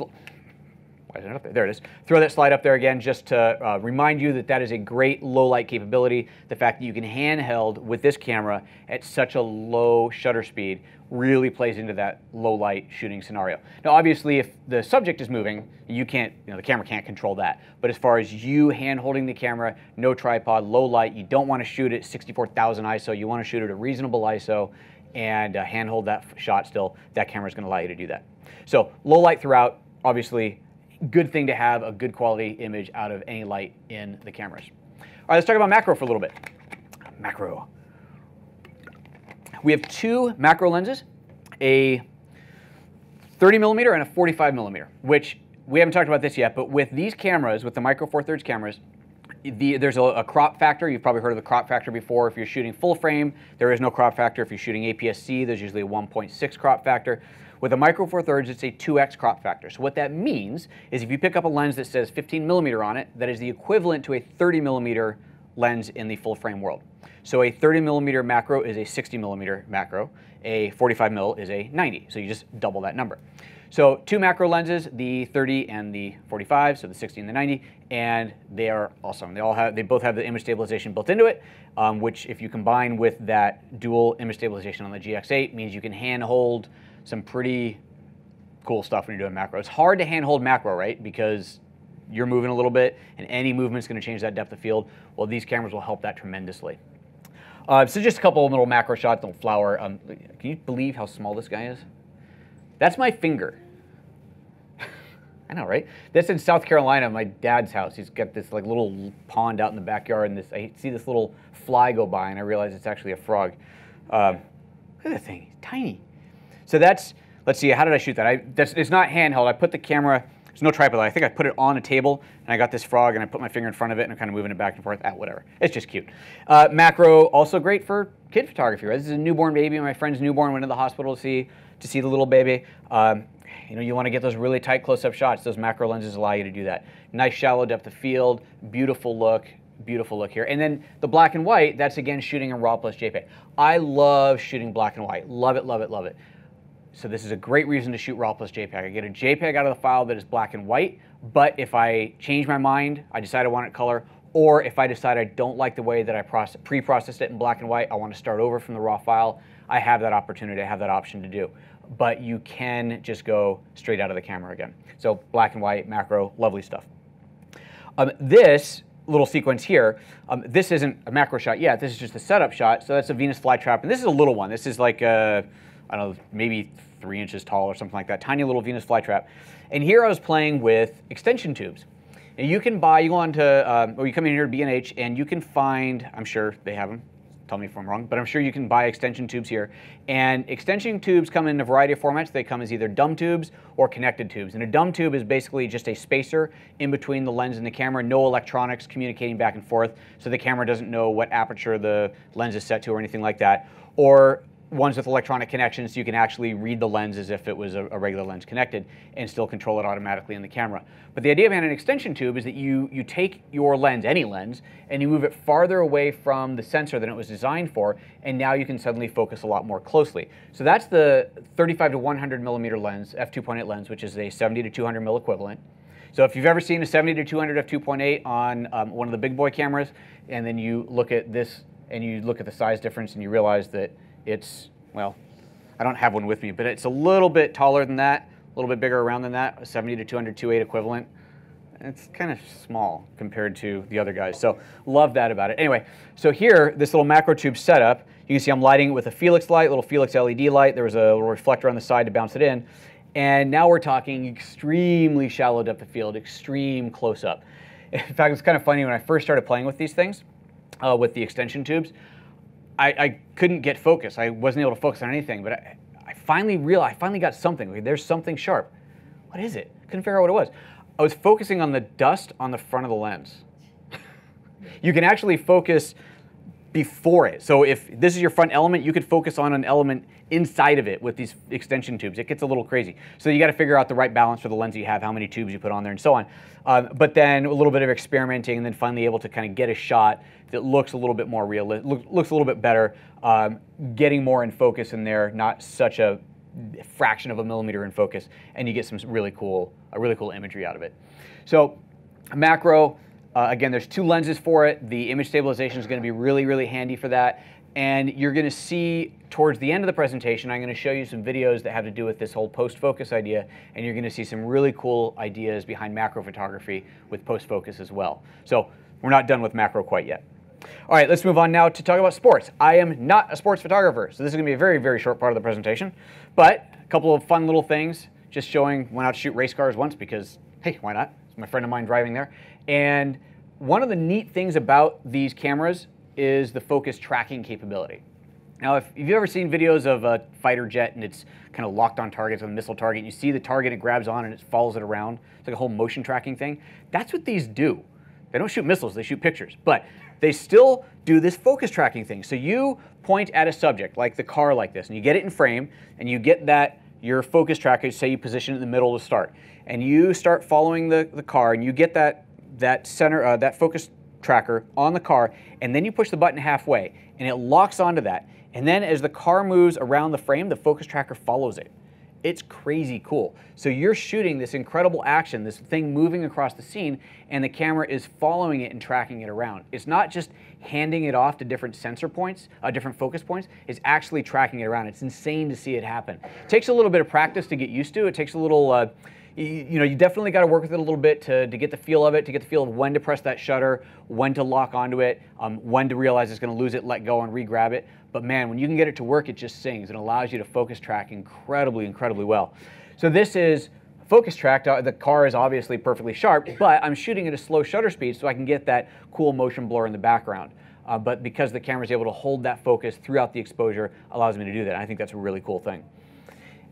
why isn't it up there? There it is. Throw that slide up there again just to remind you that that is a great low light capability. The fact that you can handheld with this camera at such a low shutter speed really plays into that low light shooting scenario. Now obviously if the subject is moving, you can't, the camera can't control that. But as far as you hand holding the camera, no tripod, low light, you don't want to shoot it 64,000 ISO, you want to shoot it at a reasonable ISO and hand hold that shot still, that camera is going to allow you to do that. So low light throughout, obviously good thing to have a good quality image out of any light in the cameras. All right, let's talk about macro for a little bit. Macro. We have two macro lenses, a 30mm and a 45mm, which we haven't talked about this yet, but with these cameras, with the Micro Four Thirds cameras, there's a crop factor. You've probably heard of the crop factor before. If you're shooting full frame, there is no crop factor. If you're shooting APS-C, there's usually a 1.6 crop factor. With a Micro Four Thirds, it's a 2x crop factor. So what that means is if you pick up a lens that says 15mm on it, that is the equivalent to a 30mm lens in the full frame world. So a 30mm macro is a 60mm macro. A 45mm is a 90. So you just double that number. So two macro lenses, the 30 and the 45, so the 60 and the 90, and they are awesome. They both have the image stabilization built into it, which if you combine with that dual image stabilization on the GX8 means you can hand hold some pretty cool stuff when you're doing macro. It's hard to hand hold macro, right? Because you're moving a little bit and any movement's going to change that depth of field. Well, these cameras will help that tremendously. So just a couple of little macro shots, little flower. Can you believe how small this guy is? That's my finger. I know, right? That's in South Carolina, my dad's house. He's got this like little pond out in the backyard, and I see this little fly go by, and I realize it's actually a frog. Look at that thing, it's tiny. So that's, let's see, how did I shoot that? It's not handheld. I put the camera, there's no tripod. I think I put it on a table, and I got this frog, and I put my finger in front of it, and I'm kind of moving it back and forth. Whatever. It's just cute. Macro, also great for kid photography, right? This is a newborn baby. My friend's newborn, went to the hospital to see the little baby. You want to get those really tight close-up shots. Those macro lenses allow you to do that. Nice shallow depth of field, beautiful look here. And then the black and white, that's again shooting in RAW plus JPEG. I love shooting black and white. Love it, love it, love it. So this is a great reason to shoot RAW plus JPEG. I get a JPEG out of the file that is black and white, but if I change my mind, I decide I want it color, or if I decide I don't like the way that I pre-processed it in black and white, I want to start over from the RAW file, I have that opportunity, I have that option to do. But you can just go straight out of the camera again. So black and white, macro, lovely stuff. This little sequence here, this isn't a macro shot yet, this is just a setup shot, so that's a Venus flytrap, and this is a little one. This is like, I don't know, maybe 3 inches tall or something like that, tiny little Venus flytrap. And here I was playing with extension tubes. And you can buy, you go on to, or you come in here to B&H, and you can find, I'm sure they have them, tell me if I'm wrong, but I'm sure you can buy extension tubes here. And extension tubes come in a variety of formats. They come as either dumb tubes or connected tubes. And a dumb tube is basically just a spacer in between the lens and the camera, no electronics communicating back and forth, so the camera doesn't know what aperture the lens is set to or anything like that. Or ones with electronic connections, so you can actually read the lens as if it was a regular lens connected and still control it automatically in the camera. But the idea behind an extension tube is that you take your lens, any lens, and you move it farther away from the sensor than it was designed for, and now you can suddenly focus a lot more closely. So that's the 35 to 100 millimeter lens, f2.8 lens, which is a 70 to 200 mil equivalent. So if you've ever seen a 70 to 200 f2.8 on one of the big boy cameras, and then you look at this and you look at the size difference and you realize that it's, well, I don't have one with me, but it's a little bit taller than that, a little bit bigger around than that, a 70 to 200 2.8 equivalent. It's kind of small compared to the other guys, so love that about it. Anyway, so here, this little macro tube setup, you can see I'm lighting it with a Felix light, little Felix LED light. There was a little reflector on the side to bounce it in. And now we're talking extremely shallow depth of field, extreme close-up. In fact, it's kind of funny, when I first started playing with these things, with the extension tubes, I couldn't get focus. I wasn't able to focus on anything, but I finally realized, I finally got something. There's something sharp. What is it? Couldn't figure out what it was. I was focusing on the dust on the front of the lens. You can actually focus before it. So if this is your front element, you could focus on an element inside of it with these extension tubes. It gets a little crazy. So you got to figure out the right balance for the lens you have, how many tubes you put on there, and so on. But then a little bit of experimenting, and then finally able to kind of get a shot that looks a little bit more realistic, looks a little bit better, getting more in focus in there, not such a fraction of a millimeter in focus, and you get some really cool imagery out of it. So macro, again, there's 2 lenses for it. The image stabilization is going to be really, really handy for that. And you're going to see towards the end of the presentation, I'm going to show you some videos that have to do with this whole post-focus idea, and you're going to see some really cool ideas behind macro photography with post-focus as well. So we're not done with macro quite yet. All right, let's move on now to talk about sports. I am not a sports photographer, so this is going to be a very, very short part of the presentation, but a couple of fun little things, just showing, went out to shoot race cars once because, hey, why not? It's my friend of mine driving there. And one of the neat things about these cameras is the focus tracking capability. Now, if you've ever seen videos of a fighter jet and it's kind of locked on targets with a missile target, and you see the target, it grabs on and it follows it around, it's like a whole motion tracking thing. That's what these do. They don't shoot missiles, they shoot pictures, but they still do this focus tracking thing. So you point at a subject, like the car like this, and you get it in frame, and you get that, your focus tracker, say you position it in the middle to start, and you start following the car, and you get that center, that focus tracker on the car, and then you push the button halfway, and it locks onto that. And then as the car moves around the frame, the focus tracker follows it. It's crazy cool. So you're shooting this incredible action, this thing moving across the scene, and the camera is following it and tracking it around. It's not just handing it off to different sensor points, different focus points, it's actually tracking it around. It's insane to see it happen. It takes a little bit of practice to get used to. It takes a little, you definitely got to work with it a little bit to get the feel of it, to get the feel of when to press that shutter, when to lock onto it, when to realize it's going to lose it, let go, and re-grab it. But man, when you can get it to work, it just sings and allows you to focus track incredibly, incredibly well. So this is focus tracked. The car is obviously perfectly sharp, but I'm shooting at a slow shutter speed so I can get that cool motion blur in the background. But because the camera is able to hold that focus throughout the exposure, allows me to do that. I think that's a really cool thing.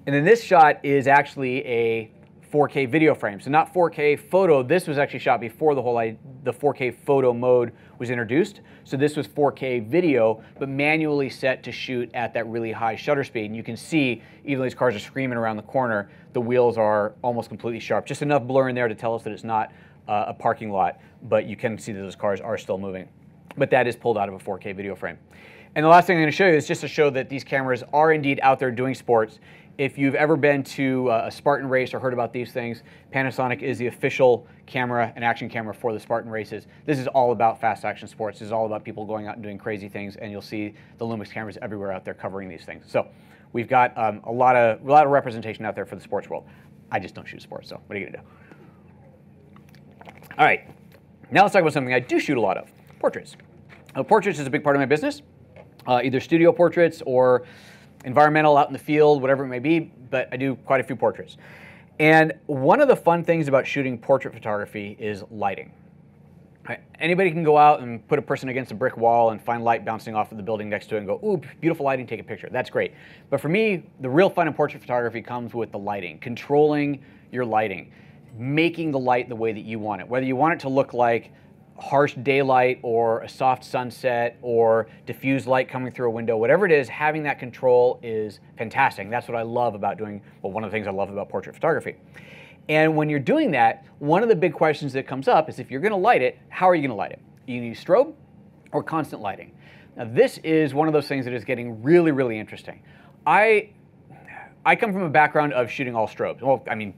And then this shot is actually a 4K video frame. So not 4K photo. This was actually shot before the 4K photo mode was introduced. So this was 4K video, but manually set to shoot at that really high shutter speed. And you can see, even though these cars are screaming around the corner, the wheels are almost completely sharp. Just enough blur in there to tell us that it's not a parking lot, but you can see that those cars are still moving. But that is pulled out of a 4K video frame. And the last thing I'm going to show you is just to show that these cameras are indeed out there doing sports. If you've ever been to a Spartan race or heard about these things, Panasonic is the official camera and action camera for the Spartan races. This is all about fast action sports. This is all about people going out and doing crazy things, and you'll see the LUMIX cameras everywhere out there covering these things. So we've got a lot of representation out there for the sports world. I just don't shoot sports, so what are you going to do? All right, now let's talk about something I do shoot a lot of, portraits. Portraits is a big part of my business, either studio portraits or environmental out in the field, whatever it may be, but I do quite a few portraits. And one of the fun things about shooting portrait photography is lighting. Right? Anybody can go out and put a person against a brick wall and find light bouncing off of the building next to it and go, ooh, beautiful lighting, take a picture. That's great. But for me, the real fun in portrait photography comes with the lighting, controlling your lighting, making the light the way that you want it. Whether you want it to look like harsh daylight or a soft sunset or diffused light coming through a window, whatever it is, having that control is fantastic. That's what I love about doing, well, one of the things I love about portrait photography. And when you're doing that, one of the big questions that comes up is if you're going to light it, how are you going to light it? You use strobe or constant lighting? Now this is one of those things that is getting really, really interesting. I come from a background of shooting all strobes. Well, I mean,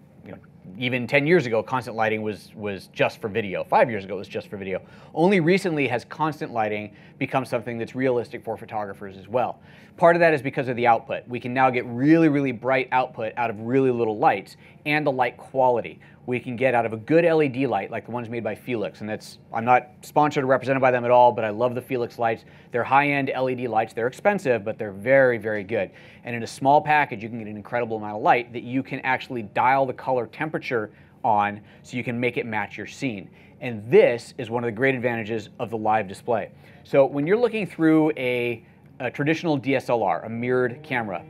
even 10 years ago, constant lighting was just for video. 5 years ago, it was just for video. Only recently has constant lighting become something that's realistic for photographers as well. Part of that is because of the output. We can now get really, really bright output out of really little lights, and the light quality we can get out of a good LED light like the ones made by Felix. And that's, I'm not sponsored or represented by them at all, but I love the Felix lights. They're high-end LED lights. They're expensive, but they're very, very good. And in a small package, you can get an incredible amount of light that you can actually dial the color temperature on so you can make it match your scene. And this is one of the great advantages of the live display. So when you're looking through a traditional DSLR, a mirrored camera,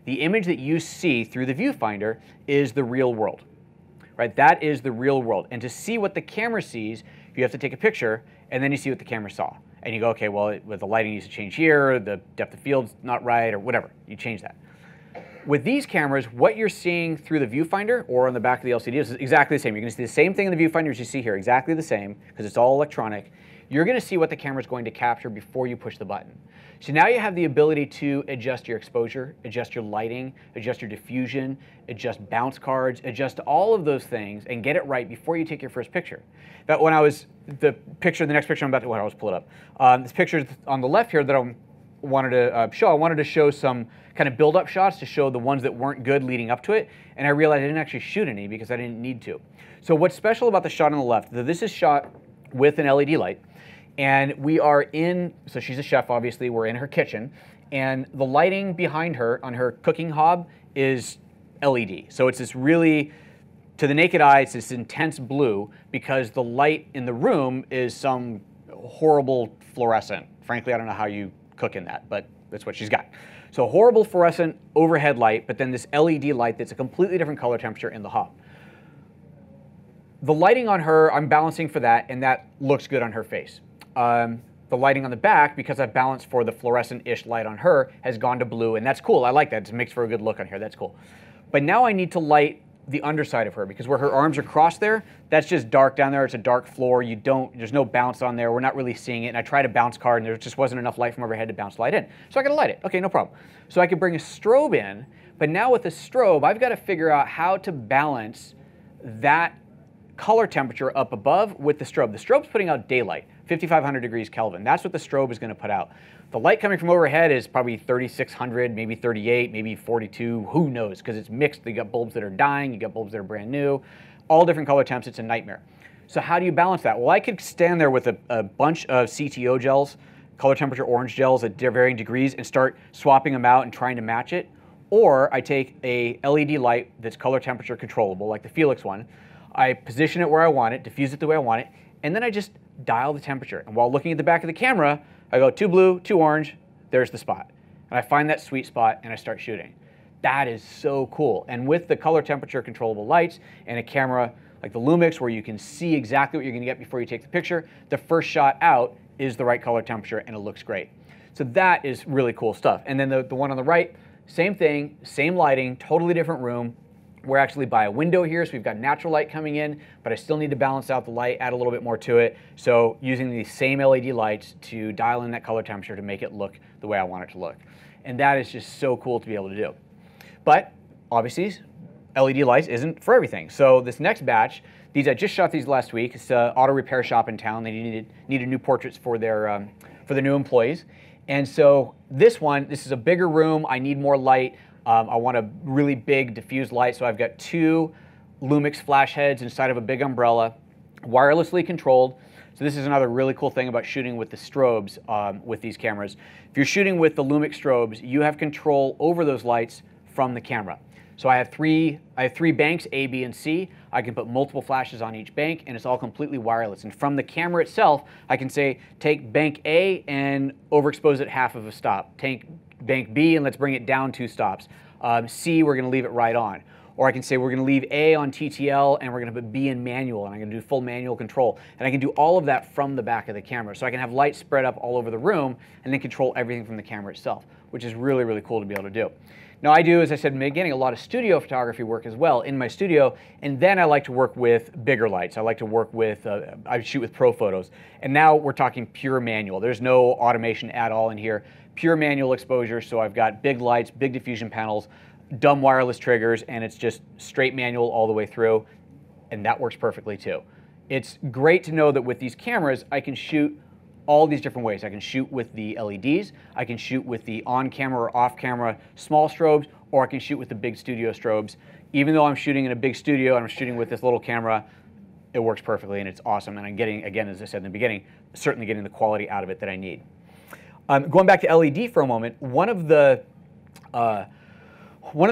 the image that you see through the viewfinder is the real world. Right? That is the real world. And to see what the camera sees, you have to take a picture, and then you see what the camera saw. And you go, okay, well, with the lighting needs to change here, the depth of field's not right, or whatever. You change that. With these cameras, what you're seeing through the viewfinder or on the back of the LCD is exactly the same. You're going to see the same thing in the viewfinder as you see here, exactly the same, because it's all electronic. you're going to see what the camera is going to capture before you push the button. So now you have the ability to adjust your exposure, adjust your lighting, adjust your diffusion, adjust bounce cards, adjust all of those things and get it right before you take your first picture. That when the next picture I'm about to, well, I'll just pull it up. This picture on the left here that I wanted to show some kind of build-up shots to show the ones that weren't good leading up to it, and I realized I didn't actually shoot any because I didn't need to. So what's special about the shot on the left, this is shot with an LED light, and we are in, so she's a chef obviously, we're in her kitchen, and the lighting behind her on her cooking hob is LED. So it's this really, to the naked eye, it's this intense blue because the light in the room is some horrible fluorescent. Frankly, I don't know how you cook in that, but that's what she's got. So horrible fluorescent overhead light, but then this LED light that's a completely different color temperature in the hob. The lighting on her, I'm balancing for that, and that looks good on her face. The lighting on the back, because I've balanced for the fluorescent-ish light on her, has gone to blue, and that's cool. I like that. It makes for a good look on here. That's cool. But now I need to light the underside of her, because where her arms are crossed there, that's just dark down there. It's a dark floor. There's no bounce on there. We're not really seeing it. And I tried a bounce card, and there just wasn't enough light from overhead to bounce light in. So I got to light it. Okay, no problem. So I could bring a strobe in, but now with the strobe, I've got to figure out how to balance that color temperature up above with the strobe. The strobe's putting out daylight, 5,500 degrees Kelvin. That's what the strobe is going to put out. The light coming from overhead is probably 3,600, maybe 38, maybe 42, who knows, because it's mixed. You got bulbs that are dying, you got bulbs that are brand new, all different color temps. It's a nightmare. So how do you balance that? Well, I could stand there with a bunch of CTO gels, color temperature orange gels at varying degrees, and start swapping them out and trying to match it. Or I take a LED light that's color temperature controllable, like the Felix one. I position it where I want it, diffuse it the way I want it, and then I just dial the temperature. And while looking at the back of the camera, I go 2 blue, 2 orange, there's the spot. And I find that sweet spot and I start shooting. That is so cool. And with the color temperature controllable lights and a camera like the Lumix where you can see exactly what you're gonna get before you take the picture, the first shot out is the right color temperature and it looks great. So that is really cool stuff. And then the one on the right, same thing, same lighting, totally different room. We're actually by a window here, so we've got natural light coming in, but I still need to balance out the light, add a little bit more to it. So using these same LED lights to dial in that color temperature to make it look the way I want it to look. And that is just so cool to be able to do. But obviously, LED lights isn't for everything. So this next batch, I just shot these last week. It's an auto repair shop in town. They needed new portraits for their new employees. And so this is a bigger room. I need more light. I want a really big diffused light, so I've got 2 Lumix flash heads inside of a big umbrella, wirelessly controlled. So this is another really cool thing about shooting with the strobes with these cameras. If you're shooting with the Lumix strobes, you have control over those lights from the camera. So I have three banks, A, B, and C. I can put multiple flashes on each bank, and it's all completely wireless. And from the camera itself, I can say, take bank A and overexpose it half of a stop. Take bank B and let's bring it down 2 stops. C, we're gonna leave it right on. Or I can say we're gonna leave A on TTL and we're gonna put B in manual, and I'm gonna do full manual control. And I can do all of that from the back of the camera. So I can have light spread up all over the room and then control everything from the camera itself, which is really, really cool to be able to do. Now I do, as I said in the beginning, a lot of studio photography work as well in my studio, and then I like to work with bigger lights. I like to work with, I shoot with pro photos. And now we're talking pure manual. There's no automation at all in here. Pure manual exposure, so I've got big lights, big diffusion panels, dumb wireless triggers, and it's just straight manual all the way through, and that works perfectly too. It's great to know that with these cameras, I can shoot all these different ways. I can shoot with the LEDs, I can shoot with the on-camera or off-camera small strobes, or I can shoot with the big studio strobes. Even though I'm shooting in a big studio and I'm shooting with this little camera, it works perfectly and it's awesome. And I'm getting, again, as I said in the beginning, certainly getting the quality out of it that I need. Going back to LED for a moment, one of the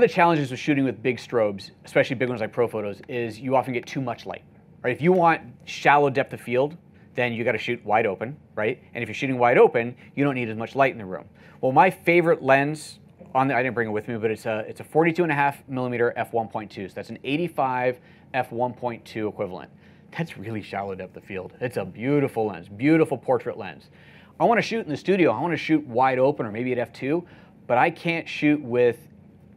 challenges with shooting with big strobes, especially big ones like pro photos, is you often get too much light. Right? If you want shallow depth of field, then you got to shoot wide open, right? And if you're shooting wide open, you don't need as much light in the room. Well, my favorite lens I didn't bring it with me, but it's a 42.5 millimeter f1.2. So that's an 85 f1.2 equivalent. That's really shallow depth of field. It's a beautiful lens, beautiful portrait lens. I want to shoot in the studio. I want to shoot wide open or maybe at f2, but I can't shoot with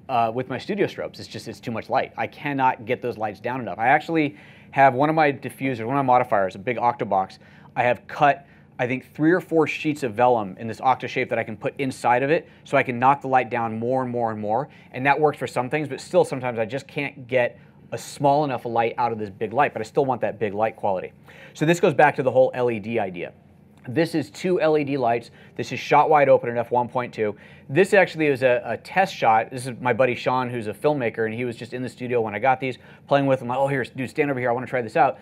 my studio strobes. It's too much light. I cannot get those lights down enough. I actually have one of my diffusers, one of my modifiers, a big octobox. I have cut I think 3 or 4 sheets of vellum in this octa shape that I can put inside of it so I can knock the light down more and more and more. And that works for some things, but still sometimes I just can't get a small enough light out of this big light, but I still want that big light quality. So this goes back to the whole LED idea. This is 2 LED lights. This is shot wide open at f1.2. This actually is a test shot. This is my buddy Sean, who's a filmmaker, and he was just in the studio when I got these, playing with them. Like, oh, here, dude, stand over here. I want to try this out.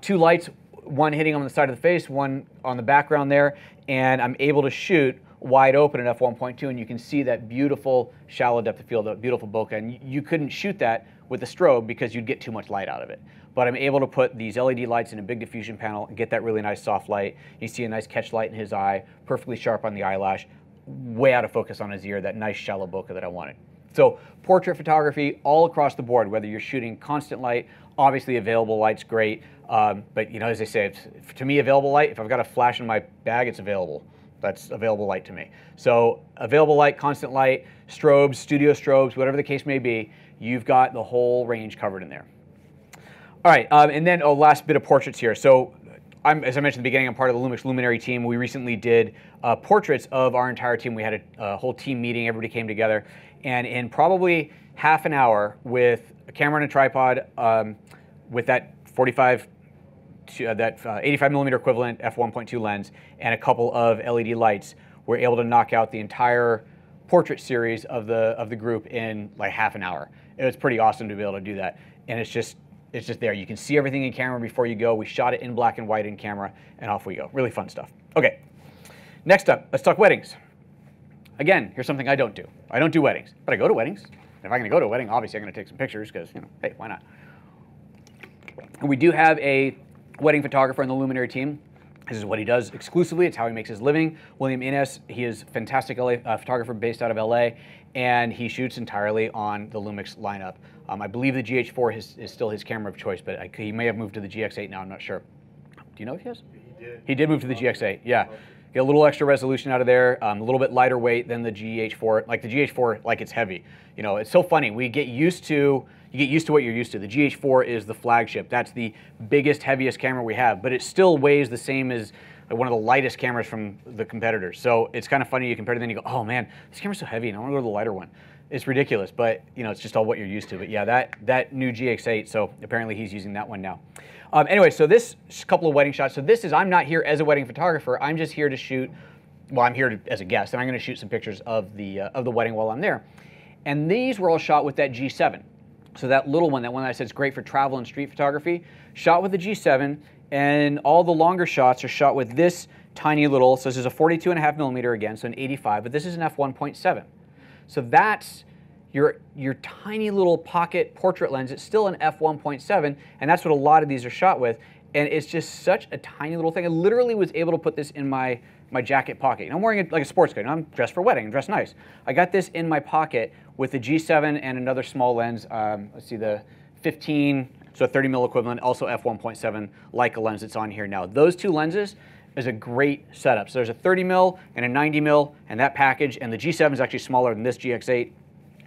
2 lights, one hitting on the side of the face, one on the background there, and I'm able to shoot wide open at f1.2, and you can see that beautiful shallow depth of field, that beautiful bokeh. And you couldn't shoot that with a strobe because you'd get too much light out of it. But I'm able to put these LED lights in a big diffusion panel and get that really nice soft light. You see a nice catch light in his eye, perfectly sharp on the eyelash, way out of focus on his ear, that nice shallow bokeh that I wanted. So portrait photography all across the board, whether you're shooting constant light, obviously available light's great. But you know, as I say, to me, available light, if I've got a flash in my bag, it's available. That's available light to me. So available light, constant light, strobes, studio strobes, whatever the case may be, you've got the whole range covered in there. All right, and then last bit of portraits here. So as I mentioned at the beginning, I'm part of the LUMIX Luminary team. We recently did portraits of our entire team. We had a whole team meeting, everybody came together, and in probably half an hour with a camera and a tripod, with that 85 millimeter equivalent f1.2 lens and a couple of LED lights, we're able to knock out the entire portrait series of the group in like half an hour. It was pretty awesome to be able to do that, and it's just there. You can see everything in camera before you go. We shot it in black and white in camera, and off we go. Really fun stuff. Okay, next up, let's talk weddings. Again, here's something I don't do. I don't do weddings, but I go to weddings. If I'm going to go to a wedding, obviously I'm going to take some pictures because, you know, hey, why not? And we do have a wedding photographer on the Luminary team. This is what he does exclusively. It's how he makes his living. William Innes, he is a fantastic photographer based out of LA, and he shoots entirely on the Lumix lineup. I believe the GH4 is still his camera of choice, but he may have moved to the GX8 now. I'm not sure. Do you know if he has? He did. He did move to the GX8, yeah. Get a little extra resolution out of there, a little bit lighter weight than the GH4. Like the GH4, like it's heavy. You know, it's so funny. You get used to what you're used to. The GH4 is the flagship. That's the biggest, heaviest camera we have, but it still weighs the same as one of the lightest cameras from the competitors. So it's kind of funny. You compare it, then you go, oh man, this camera's so heavy, and I want to go to the lighter one. It's ridiculous, but you know, it's just all what you're used to. But yeah, that new GX8. So apparently he's using that one now. Anyway, so this couple of wedding shots. So this is, I'm not here as a wedding photographer. I'm just here to shoot. Well, I'm here as a guest, and I'm going to shoot some pictures of the wedding while I'm there. And these were all shot with that G7. So that little one, that one that I said is great for travel and street photography, shot with the G7, and all the longer shots are shot with this tiny little. So this is a 42.5 millimeter again, so an 85, but this is an f1.7. So that's your tiny little pocket portrait lens. It's still an f1.7, and that's what a lot of these are shot with. And it's just such a tiny little thing. I literally was able to put this in my jacket pocket. You know, I'm wearing like a sports coat. I'm dressed for a wedding. I'm dressed nice. I got this in my pocket with the G7 and another small lens. Let's see, the 15, so a 30 mil equivalent, also f1.7 Leica lens that's on here now. Those two lenses is a great setup. So there's a 30 mil and a 90 mil, and that package, and the G7 is actually smaller than this GX8.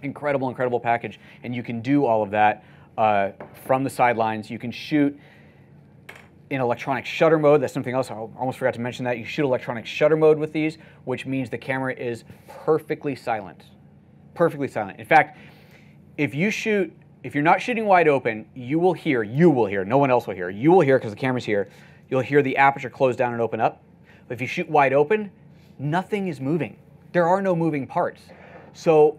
Incredible, incredible package, and you can do all of that from the sidelines. You can shoot in electronic shutter mode. That's something else. I almost forgot to mention that. You shoot electronic shutter mode with these, which means the camera is perfectly silent. Perfectly silent. In fact, if you're not shooting wide open, you will hear, no one else will hear, you will hear because the camera's here, you'll hear the aperture close down and open up. But if you shoot wide open, nothing is moving. There are no moving parts. So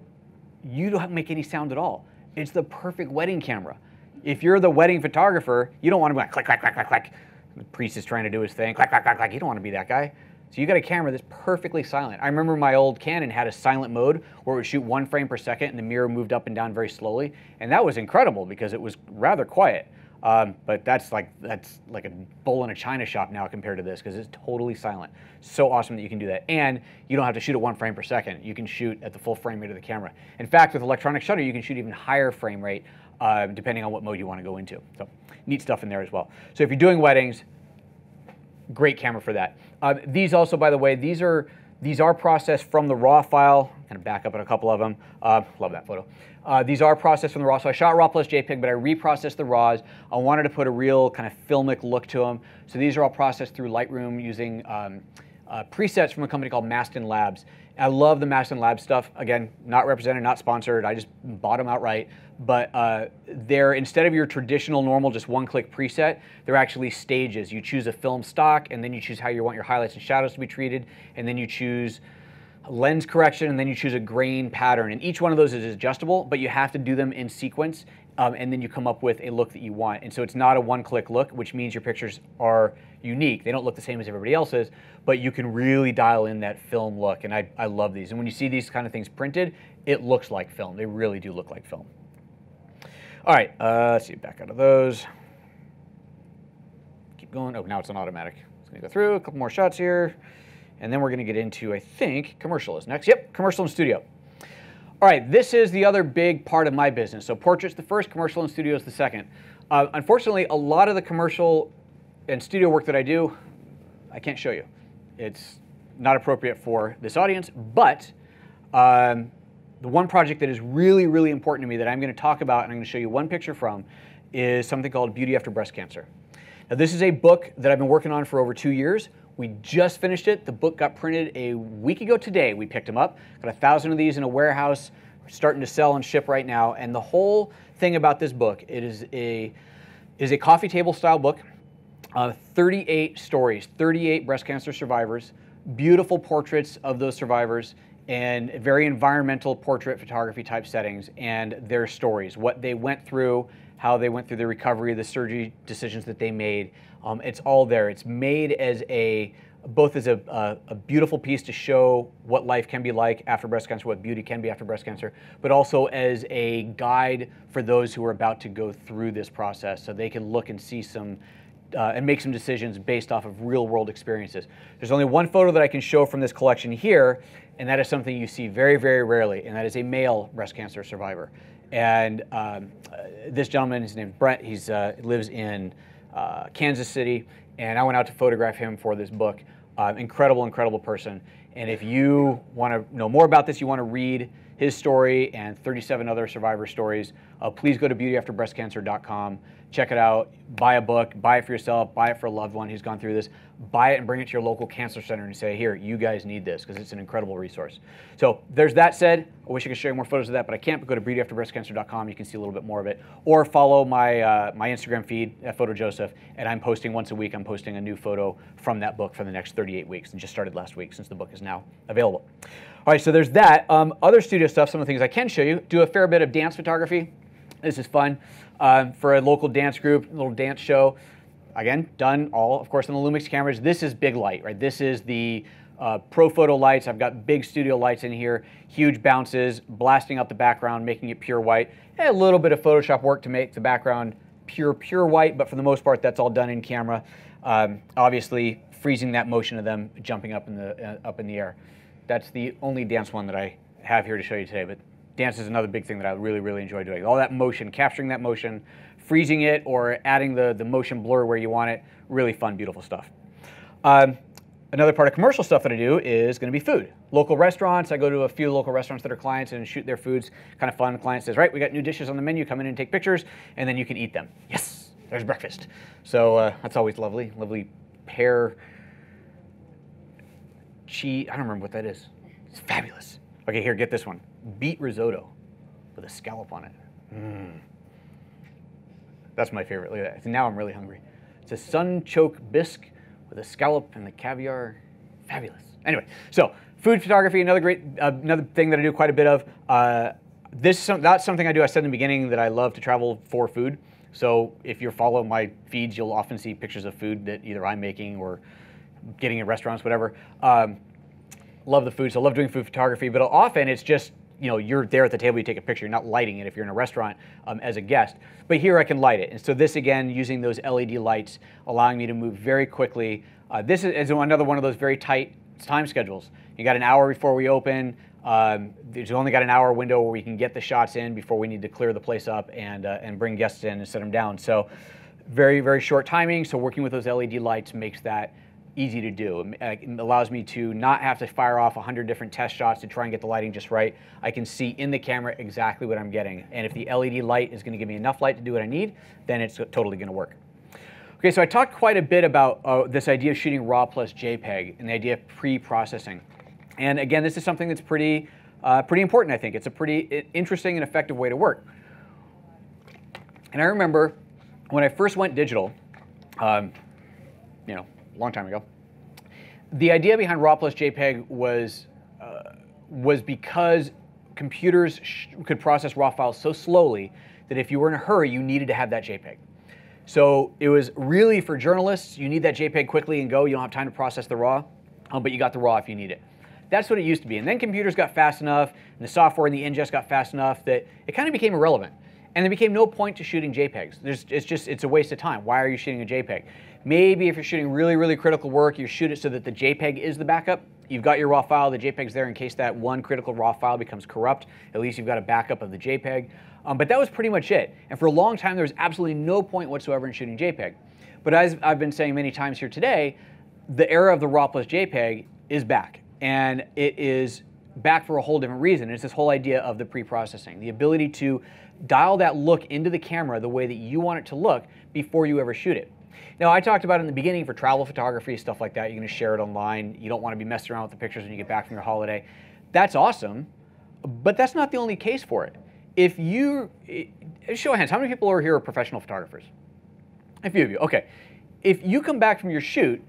you don't make any sound at all. It's the perfect wedding camera. If you're the wedding photographer, you don't want to be like click, clack, clack, clack, clack. The priest is trying to do his thing, clack, clack, clack, clack. You don't want to be that guy. So you got a camera that's perfectly silent. I remember my old Canon had a silent mode where it would shoot 1 frame per second and the mirror moved up and down very slowly. And that was incredible because it was rather quiet. But that's like a bull in a china shop now compared to this because it's totally silent. So awesome that you can do that. And you don't have to shoot at 1 frame per second. You can shoot at the full frame rate of the camera. In fact, with electronic shutter, you can shoot even higher frame rate depending on what mode you want to go into. So neat stuff in there as well. So if you're doing weddings, great camera for that. These also, by the way, these are processed from the raw file kind of back up on a couple of them. Love that photo. These are processed from the RAW. So I shot RAW plus JPEG, but I reprocessed the RAWs. I wanted to put a real kind of filmic look to them. So these are all processed through Lightroom using presets from a company called Maston Labs. I love the Maston Labs stuff. Again, not represented, not sponsored. I just bought them outright. But they're, instead of your traditional normal just one-click preset, they're actually stages. You choose a film stock, and then you choose how you want your highlights and shadows to be treated, and then you choose lens correction, and then you choose a grain pattern. And each one of those is adjustable, but you have to do them in sequence, and then you come up with a look that you want. And so it's not a one-click look, which means your pictures are unique. They don't look the same as everybody else's, but you can really dial in that film look, and I love these. And when you see these kind of things printed, it looks like film. They really do look like film. All right, let's see, back out of those. Keep going. Oh, now it's on automatic. It's gonna go through a couple more shots here, and then we're gonna get into, I think, commercial is next. Yep, commercial and studio. All right, this is the other big part of my business. So portrait's the first, commercial and studio is the second. Unfortunately, a lot of the commercial and studio work that I do, I can't show you. It's not appropriate for this audience, but the one project that is really, really important to me that I'm going to talk about and I'm going to show you one picture from is something called Beauty After Breast Cancer. Now, this is a book that I've been working on for over 2 years. We just finished it. The book got printed a week ago today. We picked them up. Got 1,000 of these in a warehouse. We're starting to sell and ship right now. And the whole thing about this book, it is a coffee table style book. 38 stories, 38 breast cancer survivors, beautiful portraits of those survivors, and very environmental portrait photography type settings, and their stories, what they went through, how they went through the recovery, the surgery decisions that they made. It's all there. It's made as both as a beautiful piece to show what life can be like after breast cancer, what beauty can be after breast cancer, but also as a guide for those who are about to go through this process so they can look and see some and make some decisions based off of real world experiences. There's only one photo that I can show from this collection here, and that is something you see very, very rarely, and that is a male breast cancer survivor. And this gentleman, his name is Brent, he lives in Kansas City, and I went out to photograph him for this book. Incredible, incredible person. And if you want to know more about this, you want to read his story and 37 other survivor stories, please go to beautyafterbreastcancer.com. Check it out, buy a book, buy it for yourself, buy it for a loved one who's gone through this, buy it and bring it to your local cancer center and say, here, you guys need this, because it's an incredible resource. So there's that said. I wish I could show you more photos of that, but I can't, but go to beautyafterbreastcancer.com, you can see a little bit more of it. Or follow my, my Instagram feed at PhotoJoseph, and I'm posting once a week, I'm posting a new photo from that book for the next 38 weeks, and just started last week since the book is now available. All right, so there's that. Other studio stuff, some of the things I can show you, do a fair bit of dance photography. This is fun for a local dance group, a little dance show. Again, done all, of course, on the Lumix cameras. This is big light, right? This is the Pro Photo lights. I've got big studio lights in here, huge bounces, blasting out the background, making it pure white. And a little bit of Photoshop work to make the background pure white, but for the most part, that's all done in camera. Obviously, freezing that motion of them jumping up in the air. That's the only dance one that I have here to show you today, but dance is another big thing that I really, really enjoy doing. All that motion, capturing that motion, freezing it, or adding the motion blur where you want it. Really fun, beautiful stuff. Another part of commercial stuff that I do is going to be food. Local restaurants, I go to a few local restaurants that are clients and shoot their foods. Kind of fun. The client says, right, we got new dishes on the menu, come in and take pictures, and then you can eat them. Yes, there's breakfast. So that's always lovely. Lovely pear cheese. I don't remember what that is. It's fabulous. Okay, here, get this one. Beet risotto with a scallop on it. That's my favorite. Look at that. Now I'm really hungry. It's a sunchoke bisque with a scallop and the caviar. Fabulous. Anyway, so food photography, another thing that I do quite a bit of. That's something I do. I said in the beginning that I love to travel for food. So if you follow my feeds, you'll often see pictures of food that either I'm making or getting at restaurants, whatever. Love the food, so I love doing food photography, but often it's just, you know, you're there at the table, you take a picture, you're not lighting it if you're in a restaurant as a guest. But here I can light it. And so this, again, using those LED lights, allowing me to move very quickly. This is another one of those very tight time schedules. You got an hour before we open. There's only got an hour window where we can get the shots in before we need to clear the place up and bring guests in and set them down. So very, very short timing. So working with those LED lights makes that easy to do. It allows me to not have to fire off 100 different test shots to try and get the lighting just right. I can see in the camera exactly what I'm getting. And if the LED light is going to give me enough light to do what I need, then it's totally going to work. Okay, so I talked quite a bit about this idea of shooting RAW plus JPEG and the idea of pre-processing. And again, this is something that's pretty important, I think. It's a pretty interesting and effective way to work. And I remember when I first went digital, a long time ago, the idea behind RAW plus JPEG was because computers could process RAW files so slowly that if you were in a hurry, you needed to have that JPEG. So it was really for journalists, you need that JPEG quickly and go. You don't have time to process the RAW, but you got the RAW if you need it. That's what it used to be. And then computers got fast enough, and the software and the ingest got fast enough that it kind of became irrelevant. And there became no point to shooting JPEGs. It's a waste of time. Why are you shooting a JPEG? Maybe if you're shooting really, really critical work, you shoot it so that the JPEG is the backup. You've got your RAW file, the JPEG's there in case that one critical RAW file becomes corrupt. At least you've got a backup of the JPEG. But that was pretty much it. And for a long time, there was absolutely no point whatsoever in shooting JPEG. But as I've been saying many times here today, the era of the RAW plus JPEG is back. And it is back for a whole different reason. It's this whole idea of the pre-processing, the ability to dial that look into the camera the way that you want it to look before you ever shoot it. Now, I talked about in the beginning for travel photography, stuff like that, you're going to share it online. You don't want to be messing around with the pictures when you get back from your holiday. That's awesome, but that's not the only case for it. If you, show of hands, how many people are here are professional photographers? A few of you, okay. If you come back from your shoot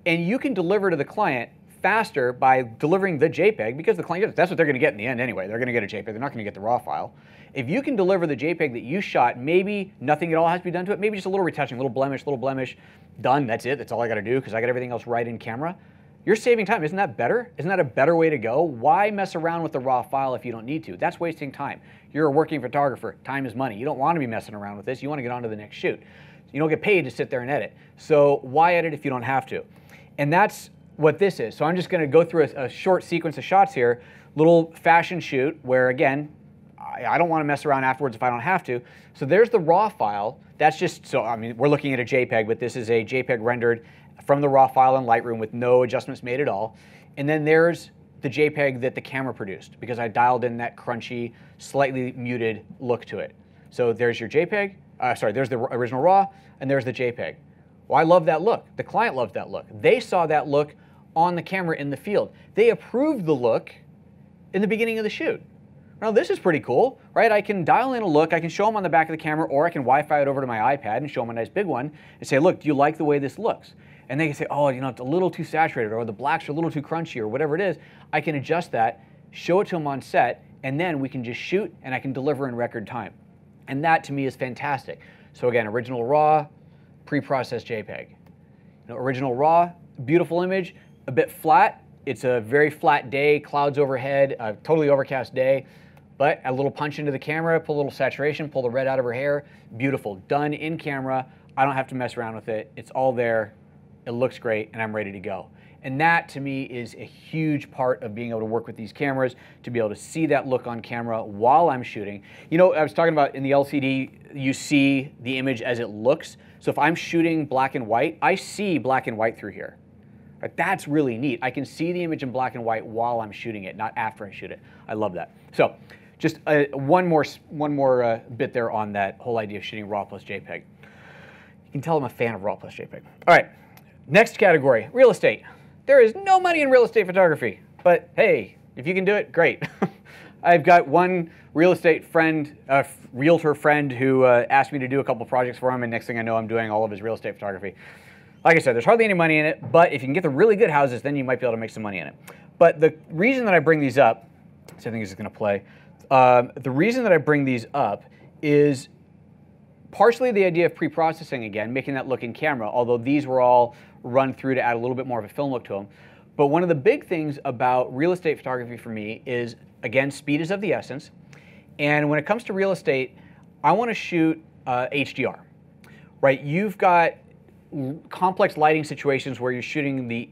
and you can deliver to the client faster by delivering the JPEG, because the client, that's what they're going to get in the end anyway. They're going to get a JPEG. They're not going to get the RAW file. If you can deliver the JPEG that you shot, maybe nothing at all has to be done to it, maybe just a little retouching, little blemish, done, that's it. That's all I got to do because I got everything else right in camera. You're saving time. Isn't that better? Isn't that a better way to go? Why mess around with the RAW file if you don't need to? That's wasting time. You're a working photographer. Time is money. You don't want to be messing around with this. You want to get on to the next shoot. You don't get paid to sit there and edit. So why edit if you don't have to? And that's what this is. So I'm just going to go through a short sequence of shots here. Little fashion shoot where, again, I don't want to mess around afterwards if I don't have to. So there's the RAW file. That's just, so I mean, we're looking at a JPEG, but this is a JPEG rendered from the RAW file in Lightroom with no adjustments made at all. And then there's the JPEG that the camera produced because I dialed in that crunchy, slightly muted look to it. So there's your JPEG, there's the original RAW, and there's the JPEG. Well, I love that look. The client loves that look. They saw that look on the camera in the field. They approved the look in the beginning of the shoot. Now this is pretty cool, right? I can dial in a look, I can show them on the back of the camera, or I can Wi-Fi it over to my iPad and show them a nice big one and say, look, do you like the way this looks? And they can say, oh, it's a little too saturated, or the blacks are a little too crunchy, or whatever it is. I can adjust that, show it to them on set, and then we can just shoot and I can deliver in record time. And that to me is fantastic. So again, original RAW, pre-processed JPEG. Original RAW, beautiful image, a bit flat. It's a very flat day, clouds overhead, a totally overcast day. But a little punch into the camera, pull a little saturation, pull the red out of her hair. Beautiful, done in camera. I don't have to mess around with it. It's all there. It looks great, and I'm ready to go. And that, to me, is a huge part of being able to work with these cameras, to be able to see that look on camera while I'm shooting. I was talking about in the LCD, you see the image as it looks. So if I'm shooting black and white, I see black and white through here. Right? That's really neat. I can see the image in black and white while I'm shooting it, not after I shoot it. I love that. So just one more bit there on that whole idea of shooting RAW plus JPEG. You can tell I'm a fan of RAW plus JPEG. All right, next category, real estate. There is no money in real estate photography, but hey, if you can do it, great. I've got one real estate friend, realtor friend who asked me to do a couple projects for him, and next thing I know, I'm doing all of his real estate photography. Like I said, there's hardly any money in it, but if you can get the really good houses, then you might be able to make some money in it. But the reason that I bring these up, so I think this is going to play, the reason that I bring these up is partially the idea of pre-processing again, making that look in camera, although these were all run through to add a little bit more of a film look to them. But one of the big things about real estate photography for me is, again, speed is of the essence. And when it comes to real estate, I want to shoot HDR, right? You've got complex lighting situations where you're shooting the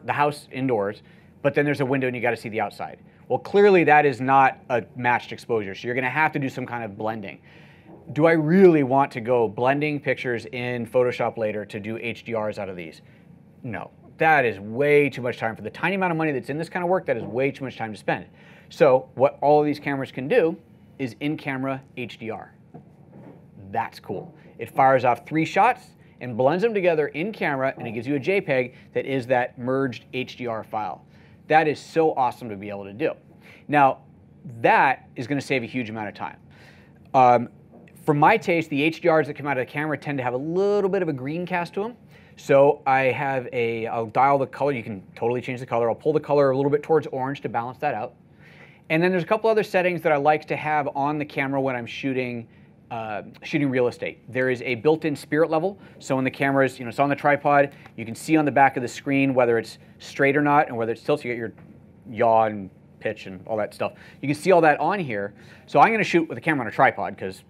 house indoors, but then there's a window and you got to see the outside. Well, clearly that is not a matched exposure, so you're going to have to do some kind of blending. Do I really want to go blending pictures in Photoshop later to do HDRs out of these? No. That is way too much time. For the tiny amount of money that's in this kind of work, that is way too much time to spend. So what all of these cameras can do is in-camera HDR. That's cool. It fires off 3 shots and blends them together in camera, and it gives you a JPEG that is that merged HDR file. That is so awesome to be able to do. Now, that is going to save a huge amount of time. For my taste, the HDRs that come out of the camera tend to have a little bit of a green cast to them. So I'll dial the color. You can totally change the color. I'll pull the color a little bit towards orange to balance that out. And then there's a couple other settings that I like to have on the camera when I'm shooting real estate. There is a built-in spirit level. So when the camera is, it's on the tripod, you can see on the back of the screen whether it's straight or not, and whether it's tilted. You get your yaw and pitch and all that stuff. You can see all that on here. So I'm going to shoot with the camera on a tripod because,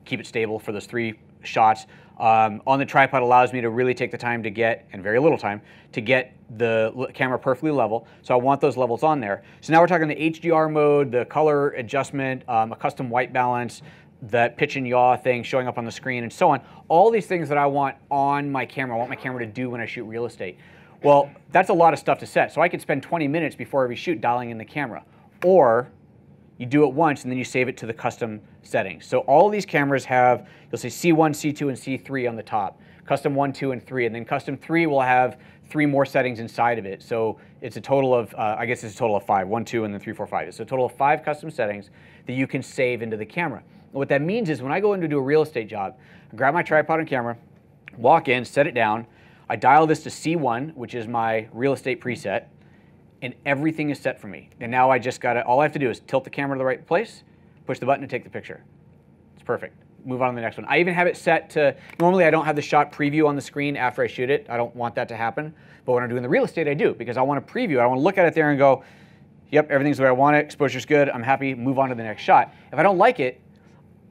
keep it stable for those 3 shots. On the tripod allows me to really take the time to get, and very little time, to get the camera perfectly level. So I want those levels on there. So now we're talking the HDR mode, the color adjustment, a custom white balance, that pitch and yaw thing showing up on the screen, and so on. All these things that I want on my camera, I want my camera to do when I shoot real estate. Well, that's a lot of stuff to set. So I could spend 20 minutes before every shoot dialing in the camera. Or you do it once and then you save it to the custom settings. So all of these cameras have, you'll see C1, C2, and C3 on the top. Custom 1, 2, and 3. And then custom 3 will have 3 more settings inside of it. So it's a total of, I guess it's a total of 5. 1, 2, and then 3, 4, 5. It's a total of 5 custom settings that you can save into the camera. And what that means is when I go in to do a real estate job, I grab my tripod and camera, walk in, set it down, I dial this to C1, which is my real estate preset, and everything is set for me. And now I just all I have to do is tilt the camera to the right place, push the button to take the picture. It's perfect. Move on to the next one. I even have it set to, normally I don't have the shot preview on the screen after I shoot it. I don't want that to happen. But when I'm doing the real estate, I do, because I want to preview it. I want to look at it there and go, yep, everything's the way I want it, exposure's good, I'm happy, move on to the next shot. If I don't like it,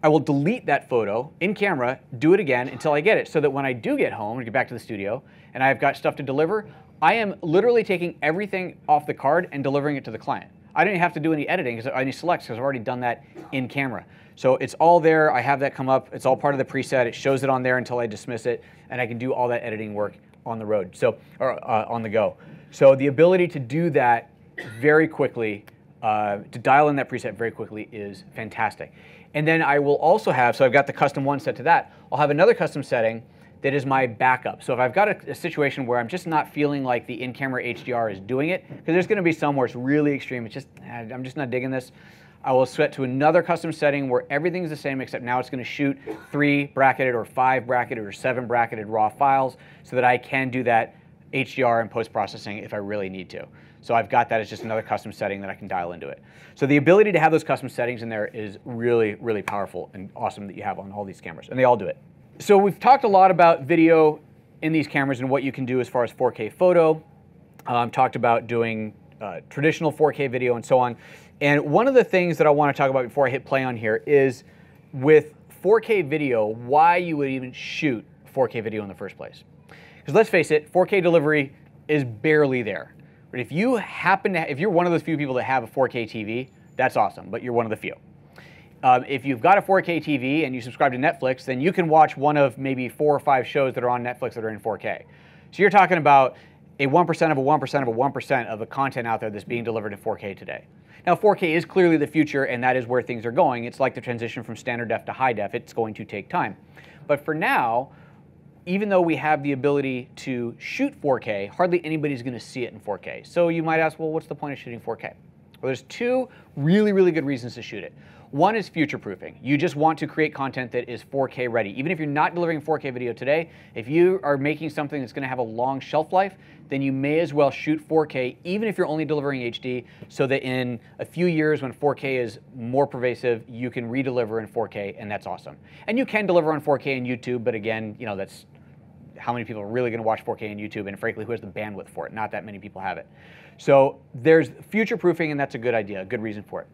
I will delete that photo in camera, do it again until I get it, so that when I do get home and get back to the studio and I've got stuff to deliver, I am literally taking everything off the card and delivering it to the client. I didn't have to do any editing, any selects, because I've already done that in camera. So it's all there, I have that come up, it's all part of the preset, it shows it on there until I dismiss it, and I can do all that editing work on the road, or on the go. So the ability to do that very quickly, to dial in that preset very quickly is fantastic. And then I will also have, so I've got the custom one set to that, I'll have another custom setting that is my backup. So if I've got a situation where I'm just not feeling like the in-camera HDR is doing it, because there's going to be some where it's really extreme, it's just, I'm just not digging this, I will set to another custom setting where everything's the same, except now it's going to shoot 3 bracketed or 5 bracketed or 7 bracketed raw files so that I can do that HDR and post-processing if I really need to. So I've got that as just another custom setting that I can dial into it. So the ability to have those custom settings in there is really, really powerful and awesome that you have on all these cameras, and they all do it. So we've talked a lot about video in these cameras and what you can do as far as 4K photo. Talked about doing traditional 4K video and so on. And one of the things that I want to talk about before I hit play on here is with 4K video, why you would even shoot 4K video in the first place. Because let's face it, 4K delivery is barely there. But if you happen to, if you're one of those few people that have a 4K TV, that's awesome, but you're one of the few. If you've got a 4K TV and you subscribe to Netflix, then you can watch one of maybe 4 or 5 shows that are on Netflix that are in 4K. So you're talking about a 1% of a 1% of a 1% of the content out there that's being delivered in 4K today. Now 4K is clearly the future, and that is where things are going. It's like the transition from standard def to high def. It's going to take time. But for now, even though we have the ability to shoot 4K, hardly anybody's going to see it in 4K. So you might ask, well, what's the point of shooting 4K? Well, there's 2 really, really good reasons to shoot it. One is future-proofing. You just want to create content that is 4K ready. Even if you're not delivering 4K video today, if you are making something that's going to have a long shelf life, then you may as well shoot 4K, even if you're only delivering HD, so that in a few years when 4K is more pervasive, you can redeliver in 4K, and that's awesome. And you can deliver on 4K in YouTube, but again, that's how many people are really going to watch 4K on YouTube, and frankly, who has the bandwidth for it? Not that many people have it. So there's future-proofing, and that's a good idea, a good reason for it.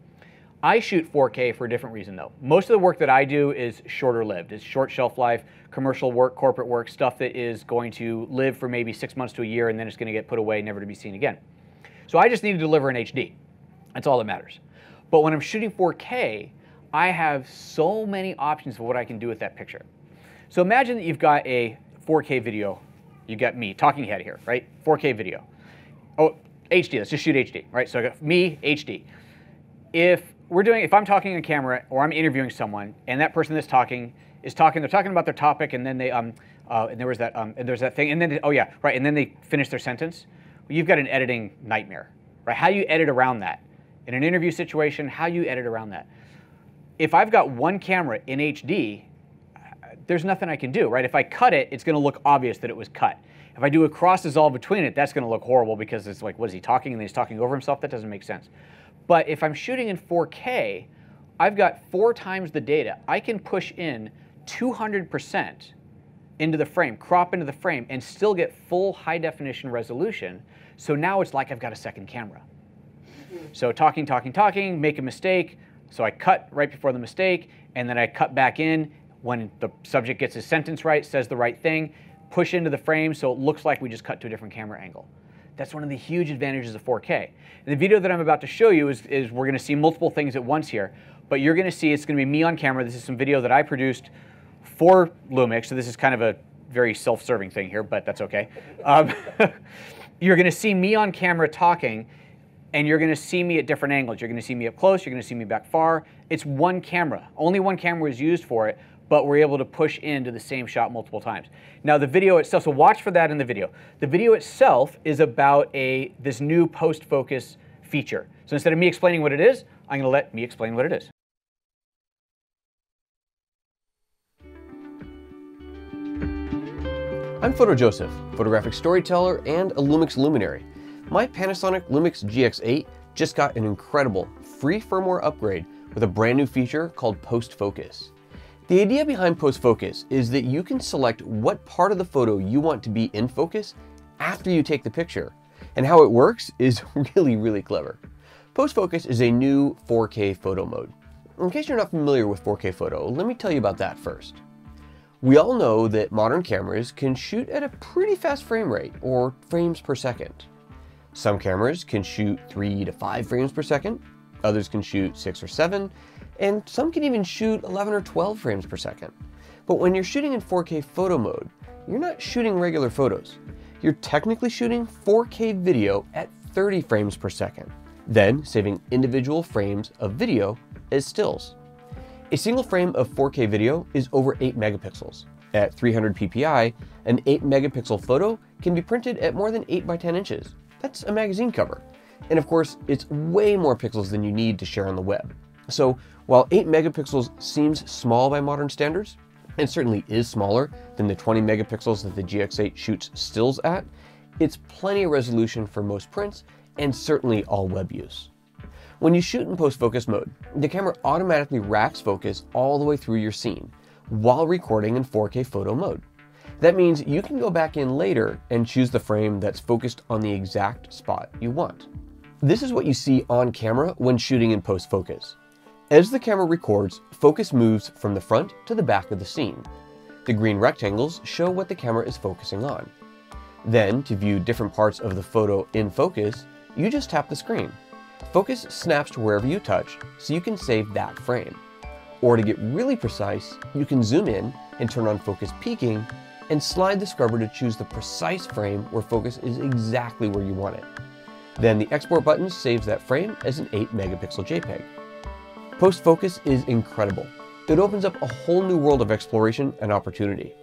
I shoot 4K for a different reason, though. Most of the work that I do is shorter-lived. It's short shelf life, commercial work, corporate work, stuff that is going to live for maybe 6 months to a year, and then it's going to get put away, never to be seen again. So I just need to deliver in HD. That's all that matters. But when I'm shooting 4K, I have so many options for what I can do with that picture. So imagine that you've got a 4K video You got me, talking head here, right? 4K video. Oh, HD, let's just shoot HD, right? So I got me, HD. If I'm talking on camera or I'm interviewing someone and that person that's talking is talking, they're talking about their topic and then they, and there's that thing, and then, oh yeah, right, and then they finish their sentence. Well, you've got an editing nightmare, right? How do you edit around that? In an interview situation, how do you edit around that? If I've got one camera in HD, there's nothing I can do, right? If I cut it, it's gonna look obvious that it was cut. If I do a cross dissolve between it, that's gonna look horrible because it's like, what is he talking? And then he's talking over himself? That doesn't make sense. But if I'm shooting in 4K, I've got 4 times the data. I can push in 200% into the frame, crop into the frame, and still get full high definition resolution. So now it's like I've got a second camera. So talking, make a mistake. So I cut right before the mistake, and then I cut back in when the subject gets his sentence right, says the right thing, push into the frame so it looks like we just cut to a different camera angle. That's one of the huge advantages of 4K. And the video that I'm about to show you is we're going to see multiple things at once here, but you're going to see it's going to be me on camera. This is some video that I produced for Lumix, so this is kind of a very self-serving thing here, but that's okay. You're going to see me on camera talking, and you're going to see me at different angles. You're going to see me up close, you're going to see me back far. It's one camera. Only one camera is used for it, but we're able to push into the same shot multiple times. Now the video itself, so watch for that in the video. The video itself is about this new post-focus feature. So instead of me explaining what it is, I'm going to let me explain what it is. I'm PhotoJoseph, photographic storyteller and a LUMIX Luminary. My Panasonic LUMIX GX8 just got an incredible free firmware upgrade with a brand new feature called Post Focus. The idea behind Post Focus is that you can select what part of the photo you want to be in focus after you take the picture. And how it works is really clever. Post Focus is a new 4K photo mode. In case you're not familiar with 4K photo, let me tell you about that first. We all know that modern cameras can shoot at a pretty fast frame rate, or frames per second. Some cameras can shoot 3 to 5 frames per second, others can shoot 6 or 7, and some can even shoot 11 or 12 frames per second. But when you're shooting in 4K photo mode, you're not shooting regular photos. You're technically shooting 4K video at 30 frames per second, then saving individual frames of video as stills. A single frame of 4K video is over 8 megapixels. At 300 ppi, an 8 megapixel photo can be printed at more than 8 by 10 inches. That's a magazine cover. And of course, it's way more pixels than you need to share on the web. So while 8 megapixels seems small by modern standards, and certainly is smaller than the 20 megapixels that the GX8 shoots stills at, it's plenty of resolution for most prints and certainly all web use. When you shoot in post-focus mode, the camera automatically racks focus all the way through your scene while recording in 4K photo mode. That means you can go back in later and choose the frame that's focused on the exact spot you want. This is what you see on camera when shooting in post-focus. As the camera records, focus moves from the front to the back of the scene. The green rectangles show what the camera is focusing on. Then, to view different parts of the photo in focus, you just tap the screen. Focus snaps to wherever you touch, so you can save that frame. Or to get really precise, you can zoom in and turn on focus peaking and slide the scrubber to choose the precise frame where focus is exactly where you want it. Then the export button saves that frame as an 8 megapixel JPEG. Post focus is incredible. It opens up a whole new world of exploration and opportunity.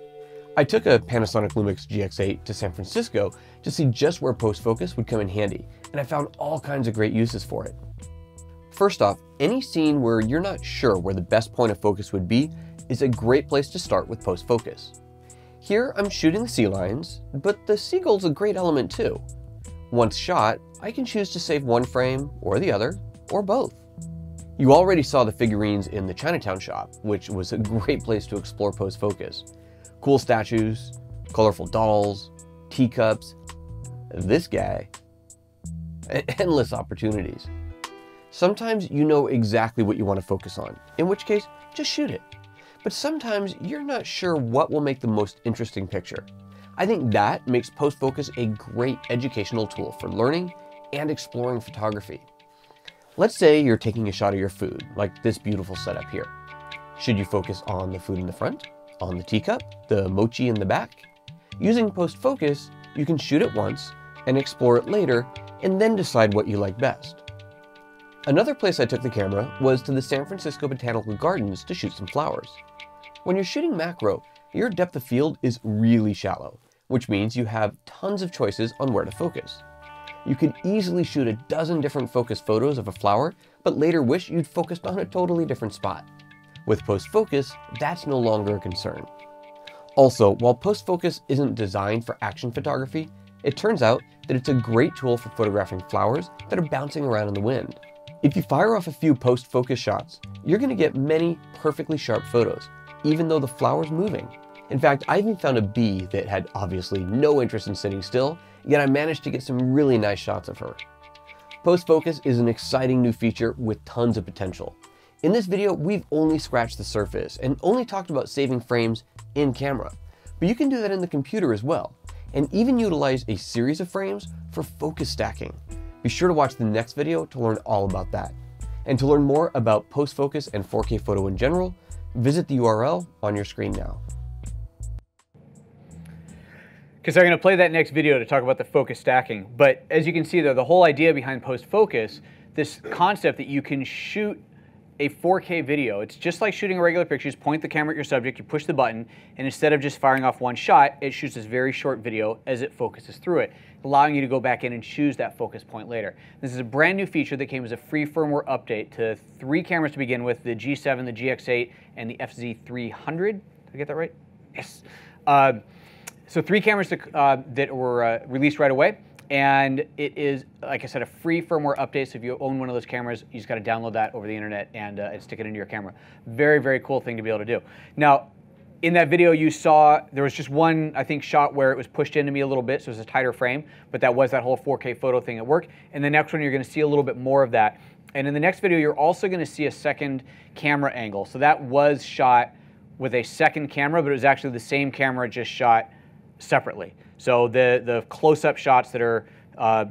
I took a Panasonic LUMIX GX8 to San Francisco to see just where post focus would come in handy, and I found all kinds of great uses for it. First off, any scene where you're not sure where the best point of focus would be is a great place to start with post focus. Here I'm shooting the sea lions, but the seagull's a great element too. Once shot, I can choose to save one frame or the other, or both. You already saw the figurines in the Chinatown shop, which was a great place to explore post focus. Cool statues, colorful dolls, teacups, this guy, endless opportunities. Sometimes you know exactly what you want to focus on, in which case, just shoot it. But sometimes you're not sure what will make the most interesting picture. I think that makes post-focus a great educational tool for learning and exploring photography. Let's say you're taking a shot of your food, like this beautiful setup here. Should you focus on the food in the front, on the teacup, the mochi in the back? Using post-focus, you can shoot it once and explore it later, and then decide what you like best. Another place I took the camera was to the San Francisco Botanical Gardens to shoot some flowers. When you're shooting macro, your depth of field is really shallow, which means you have tons of choices on where to focus. You could easily shoot a dozen different focus photos of a flower, but later wish you'd focused on a totally different spot. With post-focus, that's no longer a concern. Also, while post-focus isn't designed for action photography, it turns out that it's a great tool for photographing flowers that are bouncing around in the wind. If you fire off a few post-focus shots, you're going to get many perfectly sharp photos, even though the flower's moving. In fact, I even found a bee that had obviously no interest in sitting still, yet I managed to get some really nice shots of her. Post-focus is an exciting new feature with tons of potential. In this video, we've only scratched the surface and only talked about saving frames in camera, but you can do that in the computer as well, and even utilize a series of frames for focus stacking. Be sure to watch the next video to learn all about that. And to learn more about post-focus and 4K photo in general, visit the URL on your screen now. Because I'm going to play that next video to talk about the focus stacking. But as you can see there, the whole idea behind post-focus, this concept that you can shoot a 4K video, it's just like shooting a regular picture. You just point the camera at your subject, you push the button, and instead of just firing off one shot, it shoots this very short video as it focuses through it, allowing you to go back in and choose that focus point later. This is a brand new feature that came as a free firmware update to 3 cameras to begin with, the G7, the GX8, and the FZ300. Did I get that right? Yes. So 3 cameras that were released right away. And it is, like I said, a free firmware update. So if you own one of those cameras, you just got to download that over the internet and stick it into your camera. Very, very cool thing to be able to do. Now, in that video you saw, there was just one, I think, shot where it was pushed into me a little bit, so it was a tighter frame, but that was that whole 4K photo thing at work. And the next one, you're going to see a little bit more of that. And in the next video, you're also going to see a second camera angle. So that was shot with a second camera, but it was actually the same camera just shot separately. So the close-up shots that are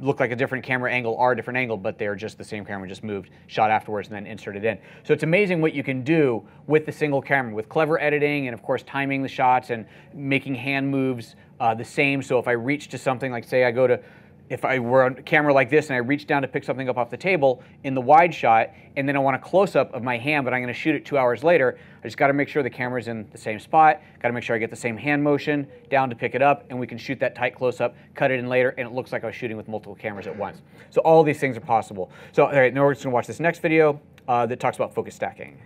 look like a different camera angle are a different angle, but they're just the same camera, just moved, shot afterwards, and then inserted in. So it's amazing what you can do with the single camera, with clever editing and, of course, timing the shots and making hand moves the same. So if I reach to something, like say I go to, if I were on a camera like this and I reach down to pick something up off the table in the wide shot, and then I want a close-up of my hand, but I'm going to shoot it 2 hours later, I just got to make sure the camera's in the same spot, got to make sure I get the same hand motion down to pick it up, and we can shoot that tight close-up, cut it in later, and it looks like I was shooting with multiple cameras at once. So all these things are possible. So all right, now we're just going to watch this next video that talks about focus stacking.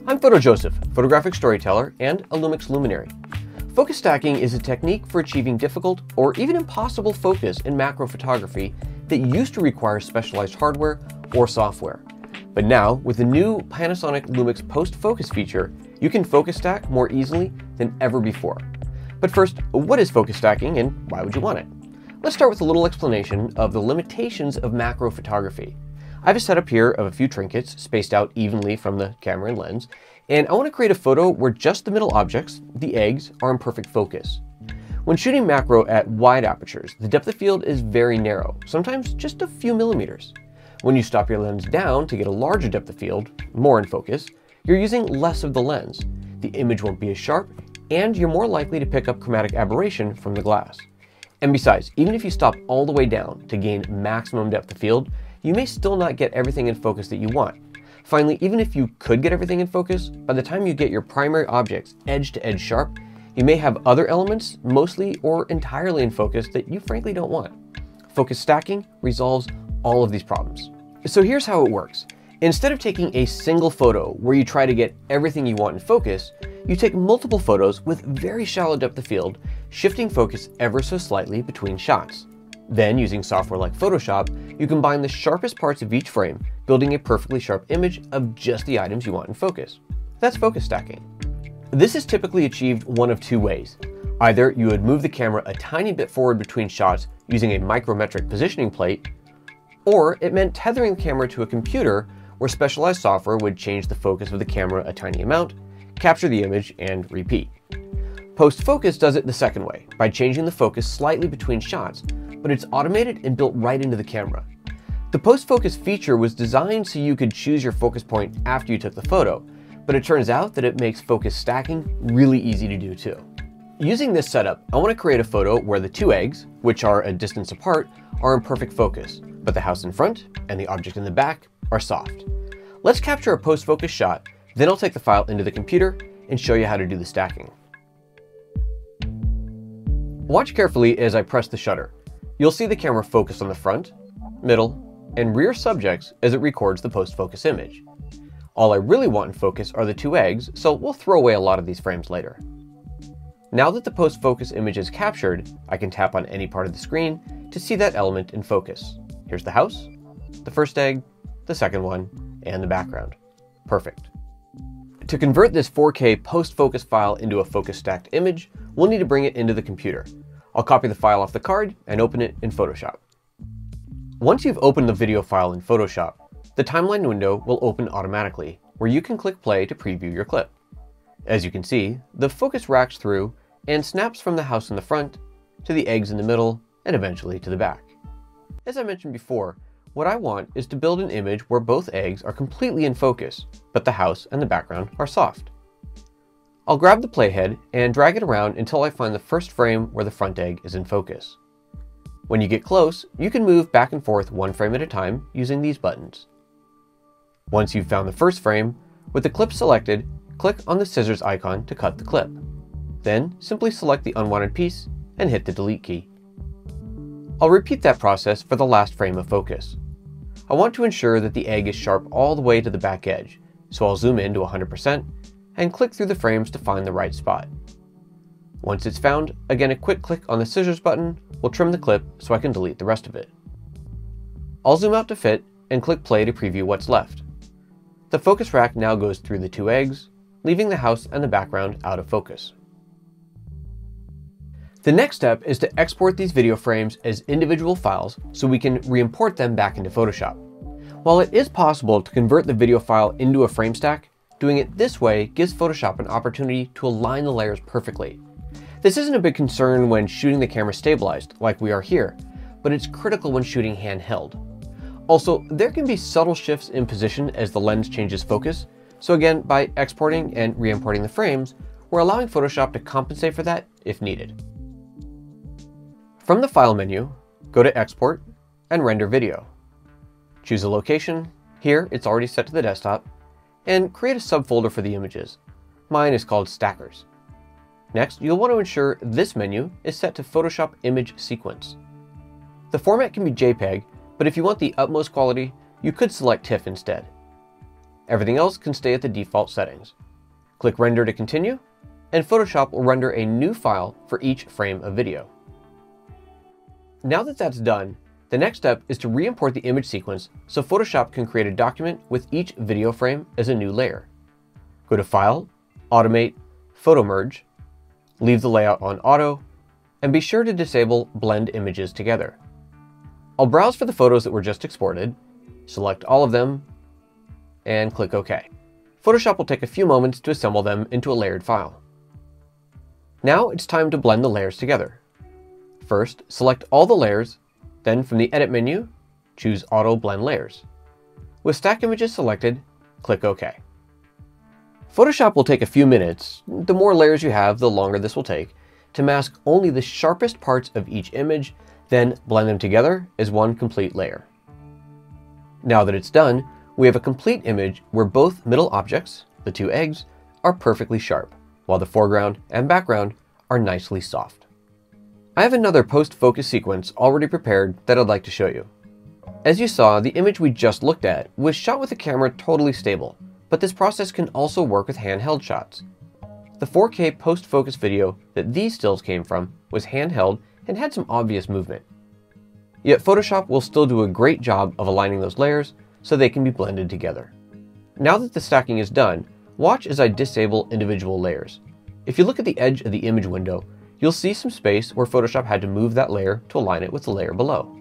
I'm PhotoJoseph, photographic storyteller and a LUMIX Luminary. Focus stacking is a technique for achieving difficult or even impossible focus in macro photography that used to require specialized hardware or software. But now, with the new Panasonic LUMIX post-focus feature, you can focus stack more easily than ever before. But first, what is focus stacking and why would you want it? Let's start with a little explanation of the limitations of macro photography. I have a setup here of a few trinkets spaced out evenly from the camera and lens, and I want to create a photo where just the middle objects, the eggs, are in perfect focus. When shooting macro at wide apertures, the depth of field is very narrow, sometimes just a few millimeters. When you stop your lens down to get a larger depth of field, more in focus, you're using less of the lens. The image won't be as sharp, and you're more likely to pick up chromatic aberration from the glass. And besides, even if you stop all the way down to gain maximum depth of field, you may still not get everything in focus that you want. Finally, even if you could get everything in focus, by the time you get your primary objects edge to edge sharp, you may have other elements mostly or entirely in focus that you frankly don't want. Focus stacking resolves all of these problems. So here's how it works. Instead of taking a single photo where you try to get everything you want in focus, you take multiple photos with very shallow depth of field, shifting focus ever so slightly between shots. Then, using software like Photoshop, you combine the sharpest parts of each frame, building a perfectly sharp image of just the items you want in focus. That's focus stacking. This is typically achieved one of two ways. Either you would move the camera a tiny bit forward between shots using a micrometric positioning plate, or it meant tethering the camera to a computer where specialized software would change the focus of the camera a tiny amount, capture the image, and repeat. Post-focus does it the second way, by changing the focus slightly between shots, but it's automated and built right into the camera. The post-focus feature was designed so you could choose your focus point after you took the photo, but it turns out that it makes focus stacking really easy to do too. Using this setup, I want to create a photo where the two eggs, which are a distance apart, are in perfect focus, but the house in front and the object in the back are soft. Let's capture a post-focus shot, then I'll take the file into the computer and show you how to do the stacking. Watch carefully as I press the shutter. You'll see the camera focus on the front, middle, and rear subjects as it records the post-focus image. All I really want in focus are the two eggs, so we'll throw away a lot of these frames later. Now that the post-focus image is captured, I can tap on any part of the screen to see that element in focus. Here's the house, the first egg, the second one, and the background. Perfect. To convert this 4K post-focus file into a focus stacked image, we'll need to bring it into the computer. I'll copy the file off the card and open it in Photoshop. Once you've opened the video file in Photoshop, the timeline window will open automatically, where you can click play to preview your clip. As you can see, the focus racks through and snaps from the house in the front to the eggs in the middle and eventually to the back. As I mentioned before, what I want is to build an image where both eggs are completely in focus, but the house and the background are soft. I'll grab the playhead and drag it around until I find the first frame where the front egg is in focus. When you get close, you can move back and forth one frame at a time using these buttons. Once you've found the first frame, with the clip selected, click on the scissors icon to cut the clip. Then simply select the unwanted piece and hit the delete key. I'll repeat that process for the last frame of focus. I want to ensure that the egg is sharp all the way to the back edge, so I'll zoom in to 100% and click through the frames to find the right spot. Once it's found, again a quick click on the scissors button will trim the clip so I can delete the rest of it. I'll zoom out to fit and click play to preview what's left. The focus rack now goes through the two eggs, leaving the house and the background out of focus. The next step is to export these video frames as individual files so we can re-import them back into Photoshop. While it is possible to convert the video file into a frame stack, doing it this way gives Photoshop an opportunity to align the layers perfectly. This isn't a big concern when shooting the camera stabilized, like we are here, but it's critical when shooting handheld. Also, there can be subtle shifts in position as the lens changes focus, so again, by exporting and re-importing the frames, we're allowing Photoshop to compensate for that if needed. From the File menu, go to Export and Render Video. Choose a location, here it's already set to the desktop, and create a subfolder for the images. Mine is called Stackers. Next, you'll want to ensure this menu is set to Photoshop Image Sequence. The format can be JPEG, but if you want the utmost quality, you could select TIFF instead. Everything else can stay at the default settings. Click Render to continue, and Photoshop will render a new file for each frame of video. Now that that's done, the next step is to re-import the image sequence so Photoshop can create a document with each video frame as a new layer. Go to File, Automate, Photo Merge, leave the layout on Auto, and be sure to disable Blend Images Together. I'll browse for the photos that were just exported, select all of them, and click OK. Photoshop will take a few moments to assemble them into a layered file. Now it's time to blend the layers together. First, select all the layers, then from the Edit menu, choose Auto Blend Layers. With Stack Images selected, click OK. Photoshop will take a few minutes, the more layers you have, the longer this will take, to mask only the sharpest parts of each image, then blend them together as one complete layer. Now that it's done, we have a complete image where both middle objects, the two eggs, are perfectly sharp, while the foreground and background are nicely soft. I have another post-focus sequence already prepared that I'd like to show you. As you saw, the image we just looked at was shot with the camera totally stable, but this process can also work with handheld shots. The 4K post-focus video that these stills came from was handheld and had some obvious movement. Yet Photoshop will still do a great job of aligning those layers so they can be blended together. Now that the stacking is done, watch as I disable individual layers. If you look at the edge of the image window, you'll see some space where Photoshop had to move that layer to align it with the layer below.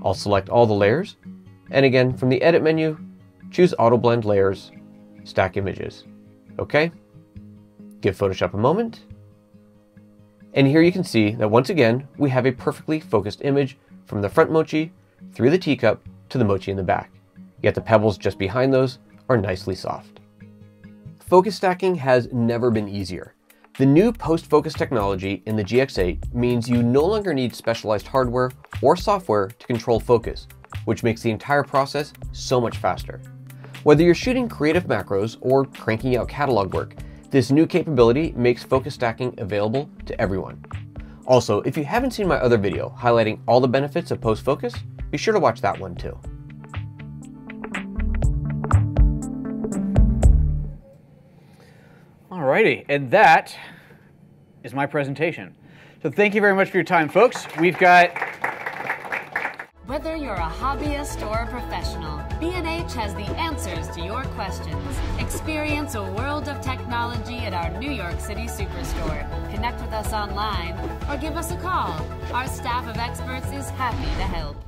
I'll select all the layers, and again from the Edit menu, choose Auto Blend Layers, Stack Images. OK. Give Photoshop a moment. And here you can see that once again, we have a perfectly focused image from the front mochi, through the teacup, to the mochi in the back. Yet the pebbles just behind those are nicely soft. Focus stacking has never been easier. The new post-focus technology in the GX8 means you no longer need specialized hardware or software to control focus, which makes the entire process so much faster. Whether you're shooting creative macros or cranking out catalog work, this new capability makes focus stacking available to everyone. Also, if you haven't seen my other video highlighting all the benefits of post-focus, be sure to watch that one too. Alrighty, and that is my presentation. So thank you very much for your time, folks. We've got... Whether you're a hobbyist or a professional, B&H has the answers to your questions. Experience a world of technology at our New York City Superstore. Connect with us online or give us a call. Our staff of experts is happy to help.